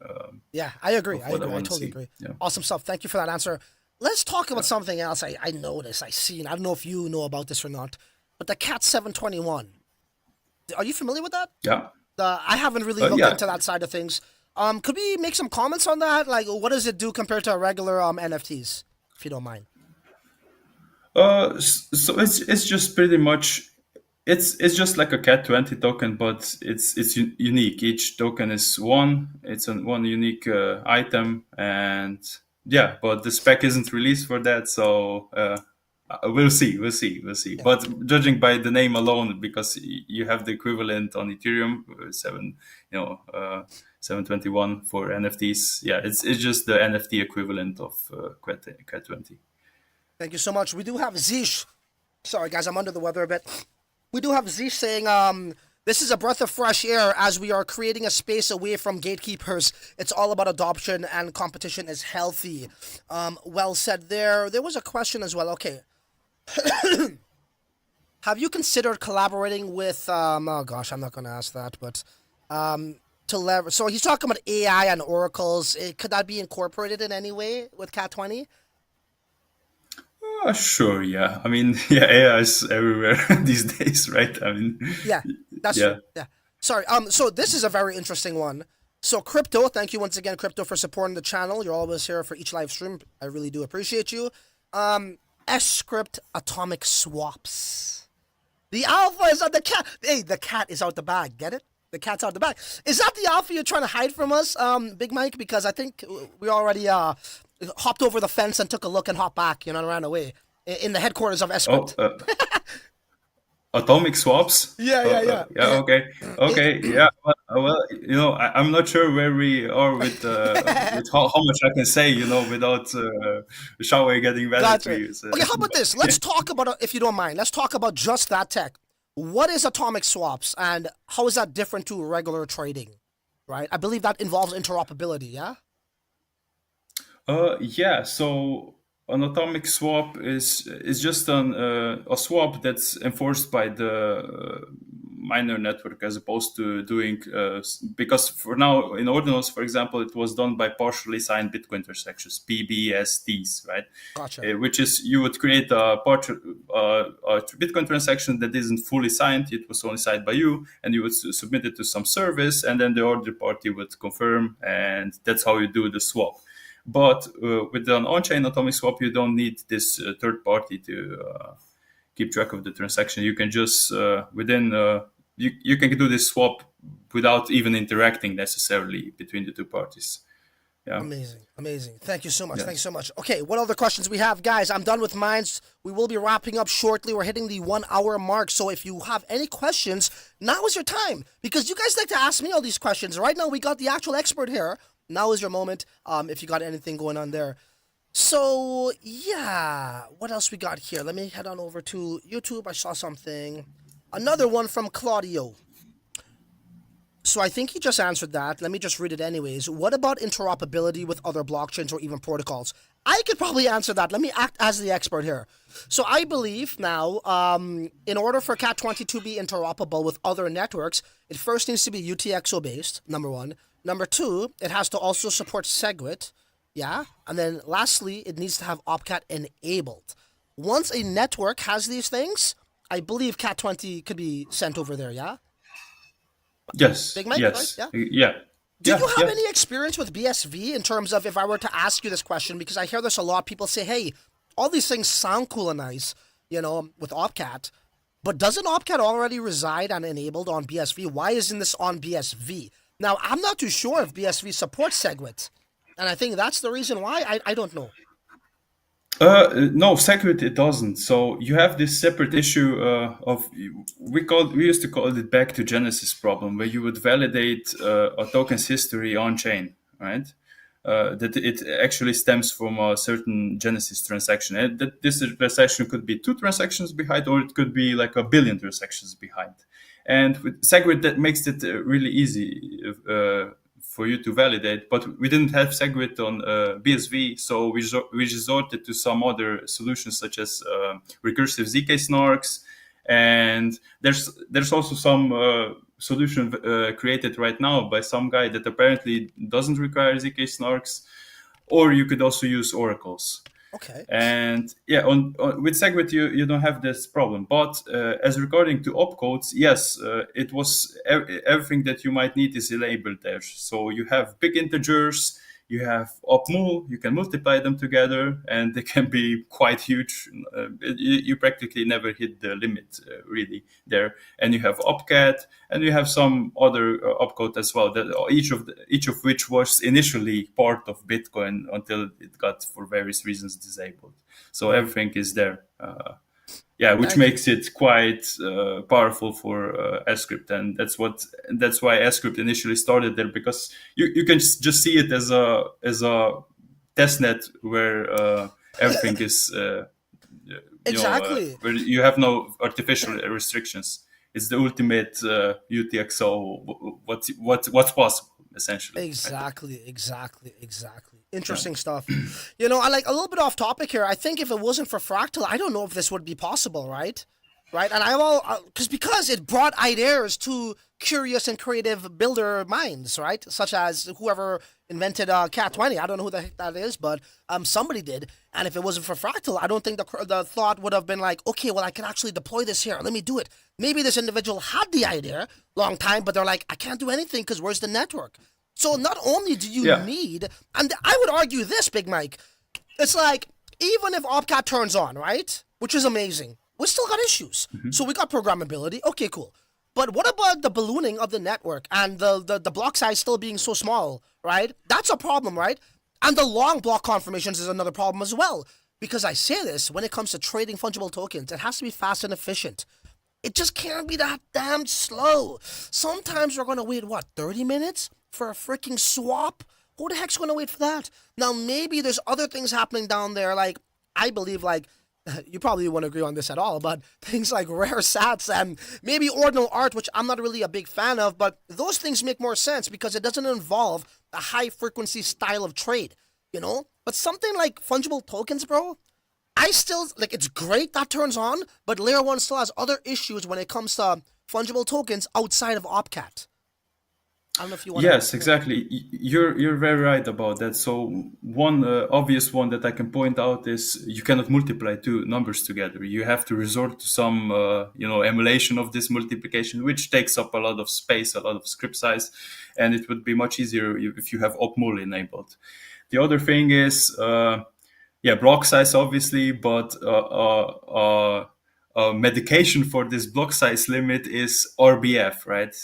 Yeah, I agree. Of I what I agree. I want to totally see. agree. Yeah. Awesome stuff. Thank you for that answer. Let's talk about something else. I noticed, I seen. I don't know if you know about this or not, but the CAT721. Are you familiar with that? Yeah. I haven't really looked Yeah. into that side of things. Could we make some comments on that? Like, what does it do compared to regular NFTs, if you don't mind? So it's just pretty much it's just like a CAT20 token, but it's unique. Each token is one. It's one unique item, and yeah. But the spec isn't released for that, so we'll see. Yeah. But judging by the name alone, because you have the equivalent on Ethereum, 721 for NFTs. Yeah, it's just the NFT equivalent of CAT20. Thank you so much. We do have Zish. Sorry, guys, I'm under the weather a bit. We do have Zish saying, this is a breath of fresh air as we are creating a space away from gatekeepers. It's all about adoption and competition is healthy. Well said there. There was a question as well. Okay. Have you considered collaborating with, oh gosh, I'm not going to ask that, but to leverage. So he's talking about AI and oracles. Could that be incorporated in any way with CAT20? Sure, yeah. I mean, yeah, AI is everywhere these days, right? I mean, Yeah, that's yeah. true. Yeah. Sorry. So this is a very interesting one. So Crypto, thank you once again, Crypto, for supporting the channel. You're always here for each live stream. I really do appreciate you. sCRYPT atomic swaps. The alpha is out the cat. Hey, the cat is out the bag. Get it? The cat's out the bag. Is that the alpha you're trying to hide from us, Big Mike? Because I think we already hopped over the fence and took a look and hopped back, and ran away in the headquarters of Oh, sCRYPT. atomic swaps. Yeah. Yeah. Okay. Yeah. Well, I'm not sure where we are with how much I can say, without Xiaowei getting mad at Gotcha. me. So, Okay, how about this? Let's talk about, if you don't mind, let's talk about just that tech. What is atomic swaps and how is that different to regular trading, right? I believe that involves interoperability, yeah? Yeah. So an atomic swap is just a swap that's enforced by the miner network, as opposed to doing because for now in Ordinals, for example, it was done by partially signed Bitcoin transactions, PBSTs, right? Gotcha. Which is you would create a Bitcoin transaction that isn't fully signed. It was only signed by you, and you would submit it to some service, and then the other party would confirm, and that's how you do the swap. But with an on-chain atomic swap, you don't need this third party to keep track of the transaction. You can just you can do this swap without even interacting necessarily between the two parties. Yeah. Amazing. Thank you so much. Yeah. Thank you so much. Okay, what other questions we have? Guys, I'm done with mine. We will be wrapping up shortly. We're hitting the 1 hour mark. So if you have any questions, now is your time. Because you guys like to ask me all these questions. Right now, we got the actual expert here. Now is your moment, if you got anything going on there. So, yeah, what else we got here? Let me head on over to YouTube. I saw something. Another one from Claudio. So I think he just answered that. Let me just read it anyways. What about interoperability with other blockchains or even protocols? I could probably answer that. Let me act as the expert here. So I believe now, in order for CAT20 to be interoperable with other networks, it first needs to be UTXO based, number one. Number two, it has to also support sCRYPT, yeah? And then lastly, it needs to have OpCat enabled. Once a network has these things, I believe CAT20 could be sent over there, yeah? Yes. Big Mike, yes. right? Yeah? Yeah. Do Yeah, you have yeah. any experience with BSV in terms of if I were to ask you this question? Because I hear this a lot. People say, hey, all these things sound cool and nice, with OpCat, but doesn't OpCat already reside and enabled on BSV? Why isn't this on BSV? Now, I'm not too sure if BSV supports sCRYPT, and I think that's the reason why. I don't know. No, SecWit it doesn't. So you have this separate issue of we used to call it back to Genesis problem, where you would validate a token's history on chain, right? That it actually stems from a certain Genesis transaction, and that this transaction could be 2 transactions behind, or it could be like 1 billion transactions behind. And with SegWit, that makes it really easy for you to validate. But we didn't have SegWit on BSV, so we resorted to some other solutions such as recursive ZK snarks. And there's also some solution created right now by some guy that apparently doesn't require ZK snarks, or you could also use oracles. Okay. And yeah, with SegWit you don't have this problem. But as regarding to opcodes, yes, it was everything that you might need is labeled there. So you have big integers, you have opmul, you can multiply them together, and they can be quite huge. You practically never hit the limit really there. And you have opcat, and you have some other opcode as well. That each of which was initially part of Bitcoin until it got, for various reasons, disabled. So everything is there. Which makes it quite powerful for sCRYPT, and that's why sCRYPT initially started there, because you can just see it as a testnet where everything is Exactly. where you have no artificial restrictions. It's the ultimate UTXO. What's possible, essentially. Exactly. Interesting stuff. I like a little bit off topic here. I think if it wasn't for Fractal, I don't know if this would be possible, right? Right, and because it brought ideas to curious and creative builder minds, right? Such as whoever invented CAT20. I don't know who the heck that is, but somebody did. And if it wasn't for Fractal, I don't think the thought would have been like, okay, well, I can actually deploy this here. Let me do it. Maybe this individual had the idea long time, but they're like, I can't do anything because where's the network? So not only do you need, and I would argue this, Big Mike, it's like, even if OpCat turns on, right, which is amazing, we still got issues. Mm-hmm. So we got programmability. Okay, cool. But what about the ballooning of the network and the block size still being so small, right? That's a problem, right? And the long block confirmations is another problem as well. Because I say this, when it comes to trading fungible tokens, it has to be fast and efficient. It just can't be that damn slow. Sometimes we're going to wait, 30 minutes for a freaking swap? Who the heck's going to wait for that? Now, maybe there's other things happening down there, like, I believe, like, you probably won't agree on this at all, but things like rare sats and maybe ordinal art, which I'm not really a big fan of, but those things make more sense because it doesn't involve a high frequency style of trade, But something like fungible tokens, bro, I still, like, it's great that turns on, but Layer 1 still has other issues when it comes to fungible tokens outside of OpCat. I don't know if you want Yes, exactly. You're very right about that. So one obvious one that I can point out is you cannot multiply two numbers together. You have to resort to some emulation of this multiplication, which takes up a lot of space, a lot of script size, and it would be much easier if you have opmul enabled. The other thing is block size, obviously, but medication for this block size limit is RBF, right?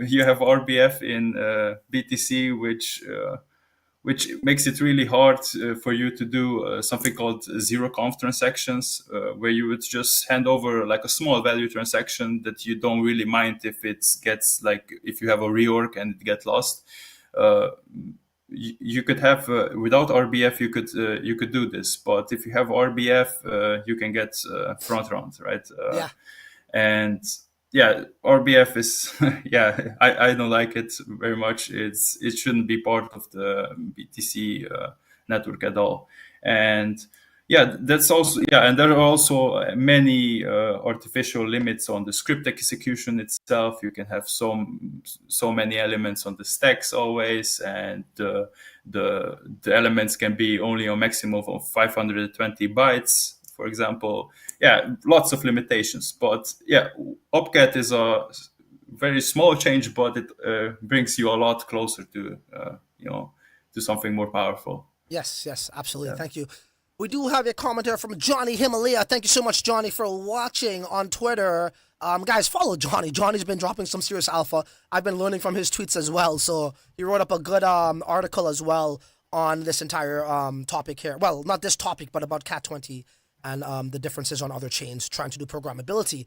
You have RBF in BTC, which makes it really hard for you to do something called zero conf transactions, where you would just hand over like a small value transaction that you don't really mind if it gets, like, if you have a reorg and it gets lost. You could have without RBF you could do this, but if you have RBF you can get front round, right? And RBF is I don't like it very much. It shouldn't be part of the BTC network at all. And that's also and there are also many artificial limits on the script execution itself. You can have so many elements on the stacks always, and the elements can be only a maximum of 520 bytes, for example. Lots of limitations, but OpCat is a very small change, but it brings you a lot closer to to something more powerful. Yes, absolutely. Thank you. We do have a commenter from Johnny Himalaya. Thank you so much, Johnny, for watching on Twitter. Guys, follow Johnny. Johnny's been dropping some serious alpha. I've been learning from his tweets as well. So he wrote up a good article as well on this entire topic here. Well, not this topic, but about CAT20 and the differences on other chains trying to do programmability.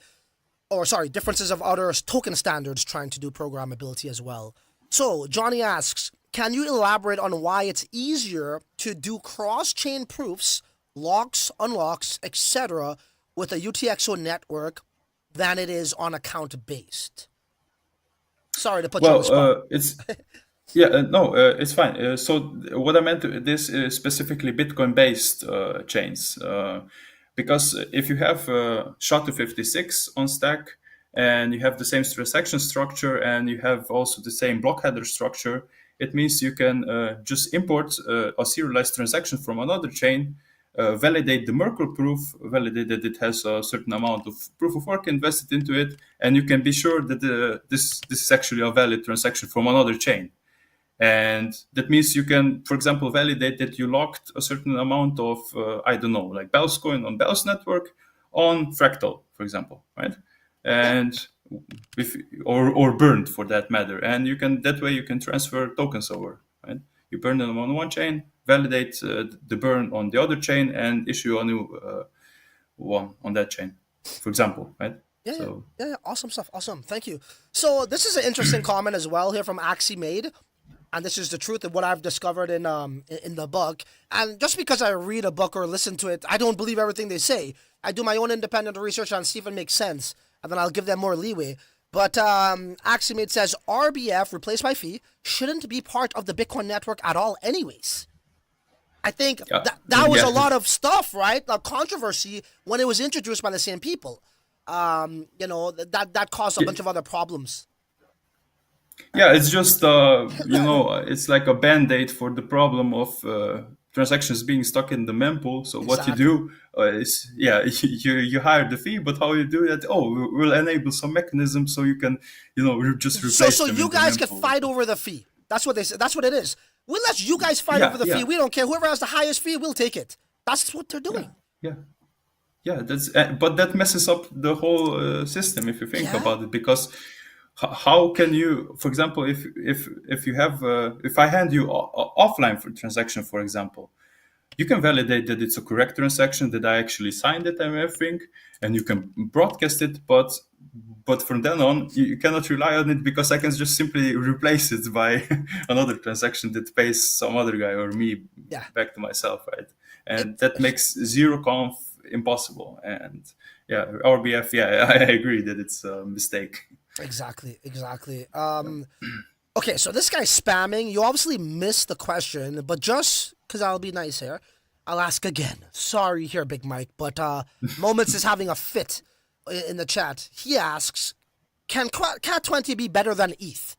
Or sorry, differences of other token standards trying to do programmability as well. So Johnny asks, can you elaborate on why it's easier to do cross-chain proofs, locks, unlocks, etc. with a UTXO network than it is on account-based? Sorry to put you on the spot. It's no, it's fine. So what I meant this is specifically Bitcoin-based chains, because if you have SHA-256 on stack and you have the same transaction structure and you have also the same block header structure, it means you can just import a serialized transaction from another chain, validate the Merkle proof, validate that it has a certain amount of proof of work invested into it, and you can be sure that this is actually a valid transaction from another chain. And that means you can, for example, validate that you locked a certain amount of, I don't know, like Bell's coin on Bell's network on Fractal, for example, right? And or burned for that matter. And you can, that way you can transfer tokens over, right? You burn them on one chain, validate the burn on the other chain, and issue a new one on that chain, for example, right? Yeah, awesome stuff. Awesome, thank you. So this is an interesting comment as well here from Axie Made. And this is the truth of what I've discovered in the book. And just because I read a book or listen to it, I don't believe everything they say. I do my own independent research and see if it makes sense, and then I'll give them more leeway. But Aximate says RBF, replaced by fee, shouldn't be part of the Bitcoin network at all anyways. I think that was a lot of stuff, right? A controversy when it was introduced by the same people. That caused a bunch of other problems. Yeah, it's just it's like a band-aid for the problem of transactions being stuck in the mempool. So what you do is you hire the fee, but how you do that? Oh, we'll enable some mechanism so you can just replace. So you guys can fight over the fee. That's what they say. That's what it is. We'll let you guys fight over the fee. We don't care. Whoever has the highest fee, we'll take it. That's what they're doing. Yeah. That's but that messes up the whole system if you think about it, because how can you, for example, if you have if I hand you offline for transaction, for example, you can validate that it's a correct transaction, that I actually signed it and everything, and you can broadcast it, but from then on you cannot rely on it, because I can just simply replace it by another transaction that pays some other guy or me back to myself, right? And that makes zero conf impossible. And RBF, I agree that it's a mistake. Exactly. Okay, so this guy's spamming. You obviously missed the question, but just because I'll be nice here, I'll ask again. Sorry here, Big Mike, but Moments is having a fit in the chat. He asks, can CAT20 be better than ETH?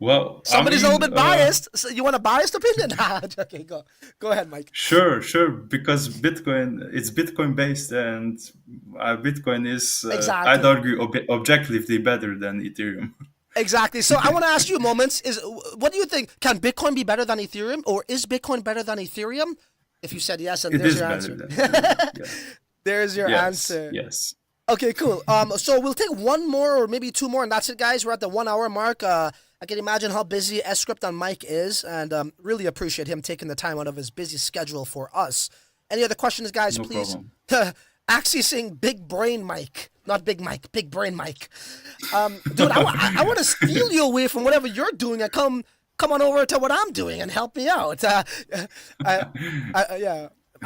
Well, somebody's a little bit biased. So you want a biased opinion? Okay, go ahead, Mike. Sure. Because Bitcoin, it's Bitcoin based, and Bitcoin is, I'd argue, objectively better than Ethereum. Exactly. So I want to ask you, Moments, what do you think? Can Bitcoin be better than Ethereum, or is Bitcoin better than Ethereum? If you said yes, and there's your answer. There's your answer. Yes. Okay, cool. So we'll take one more or maybe two more, and that's it, guys. We're at the 1 hour mark. I can imagine how busy sCRYPT and Mike is, and really appreciate him taking the time out of his busy schedule for us. Any other questions, guys? No please. Actually saying Big Brain Mike, not Big Mike, Big Brain Mike. Dude, I want to steal you away from whatever you're doing and come on over to what I'm doing and help me out.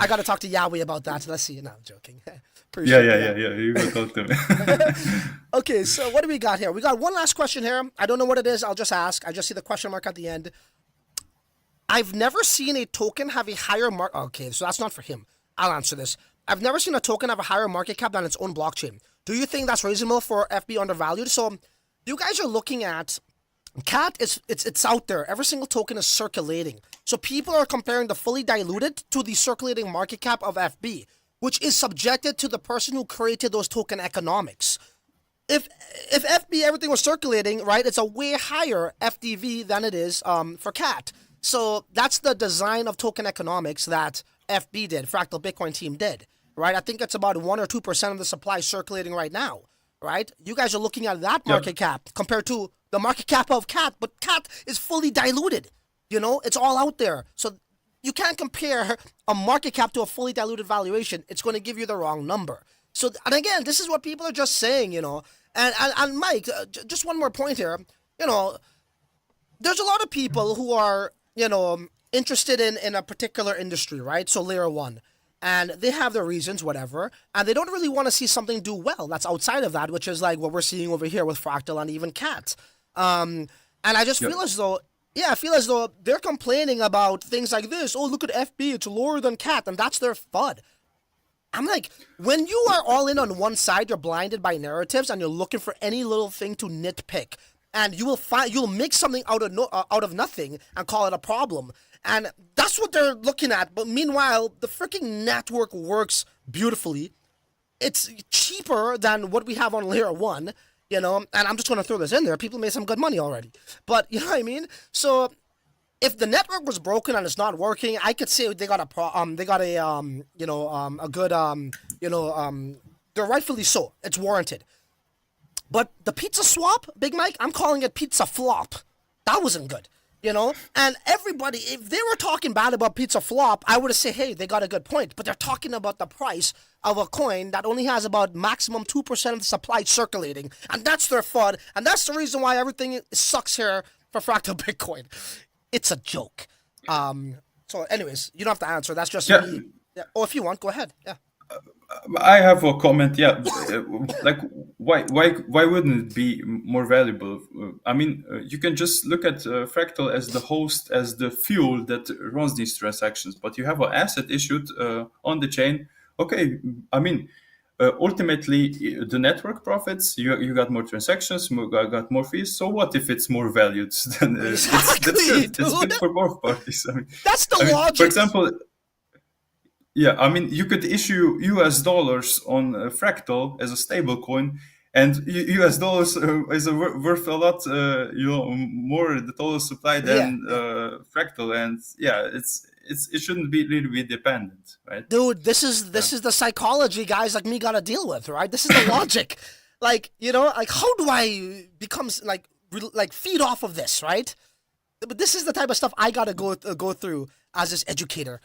I got to talk to Yahweh about that. Let's see. No, I'm joking. Yeah. You will talk to me. Okay, so what do we got here? We got one last question here. I don't know what it is. I'll just ask. I just see the question mark at the end. I've never seen a token have a higher market. Okay, so that's not for him. I'll answer this. I've never seen a token have a higher market cap than its own blockchain. Do you think that's reasonable for FB undervalued? So you guys are looking at CAT. It's out there. Every single token is circulating. So people are comparing the fully diluted to the circulating market cap of FB, which is subjected to the person who created those token economics. If FB, everything was circulating, right, it's a way higher FDV than it is for CAT. So that's the design of token economics that FB did, Fractal Bitcoin team did, right? I think it's about 1 or 2% of the supply circulating right now, right? You guys are looking at that market cap compared to the market cap of CAT, but CAT is fully diluted. You know, it's all out there. So you can't compare a market cap to a fully diluted valuation. It's going to give you the wrong number. So, and again, this is what people are just saying, you know. And Mike, just one more point here. You know, there's a lot of people who are, you know, interested in a particular industry, right? So layer one. And they have their reasons, whatever, and they don't really want to see something do well that's outside of that, which is like what we're seeing over here with Fractal and even CAT. And I just feel as though, I feel as though they're complaining about things like this. Oh, look at FB, it's lower than CAT, and that's their FUD. I'm like, when you are all in on one side, you're blinded by narratives, and you're looking for any little thing to nitpick, and you'll make something out of nothing and call it a problem. And that's what they're looking at. But meanwhile, the freaking network works beautifully. It's cheaper than what we have on layer one, you know, and I'm just going to throw this in there. People made some good money already. But you know what I mean? So if the network was broken and it's not working, I could say they got a good, they're rightfully so. It's warranted. But the pizza swap, Big Mike, I'm calling it pizza flop. That wasn't good. You know, and everybody, if they were talking bad about pizza flop, I would have said, hey, they got a good point. But they're talking about the price of a coin that only has about maximum 2% of the supply circulating. And that's their FUD. And that's the reason why everything sucks here for Fractal Bitcoin. It's a joke. So anyways, you don't have to answer. That's just me. Yeah. Oh, if you want, go ahead. Yeah. I have a comment. Yeah, like why wouldn't it be more valuable? I mean, you can just look at Fractal as the host, as the fuel that runs these transactions. But you have an asset issued on the chain. Okay, I mean, ultimately the network profits. You got more transactions, got more fees. So what if it's more valued? Then Exactly, it's good for both parties. I mean, that's the logic. For example. Yeah, I mean, you could issue US dollars on Fractal as a stable coin, and US dollars is worth a lot, more the total supply than Fractal, and it shouldn't be really be dependent, right? Dude, this is the psychology guys like me gotta deal with, right? This is the logic. Like, you know, like how do I become like feed off of this, right? But this is the type of stuff I gotta go through as this educator.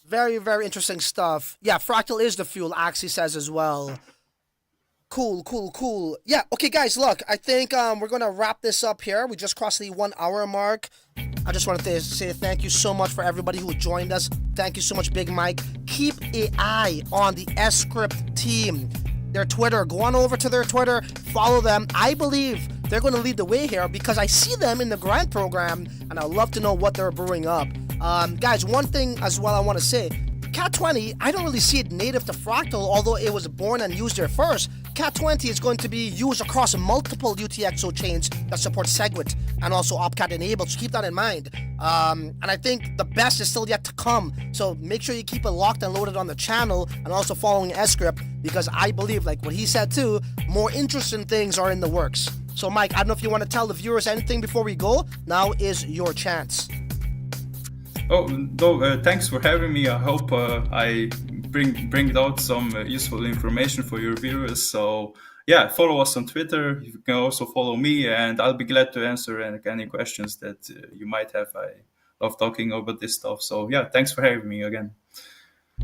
Very, very interesting stuff. Yeah, Fractal is the fuel, Axie says as well. Cool. Yeah, okay, guys, look, I think we're going to wrap this up here. We just crossed the 1 hour mark. I just wanted to say thank you so much for everybody who joined us. Thank you so much, Big Mike. Keep an eye on the sCRYPT team. Their Twitter. Go on over to their Twitter. Follow them. I believe they're going to lead the way here because I see them in the grant program, and I'd love to know what they're brewing up. Guys, one thing as well I want to say, CAT20, I don't really see it native to Fractal, although it was born and used there first. CAT20 is going to be used across multiple UTXO chains that support sCRYPT and also OpCat enabled, so keep that in mind. And I think the best is still yet to come, so make sure you keep it locked and loaded on the channel and also following sCRYPT, because I believe, like what he said too, more interesting things are in the works. So Mike, I don't know if you want to tell the viewers anything before we go. Now is your chance. Oh, no, thanks for having me. I hope I bring out some useful information for your viewers. So yeah, follow us on Twitter. You can also follow me, and I'll be glad to answer any questions that you might have. I love talking about this stuff. So yeah, thanks for having me again.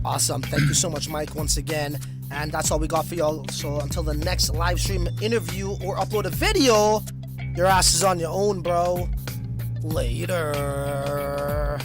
Awesome. Thank you so much, Mike, once again. And that's all we got for y'all. So until the next live stream, interview, or upload a video, your ass is on your own, bro. Later.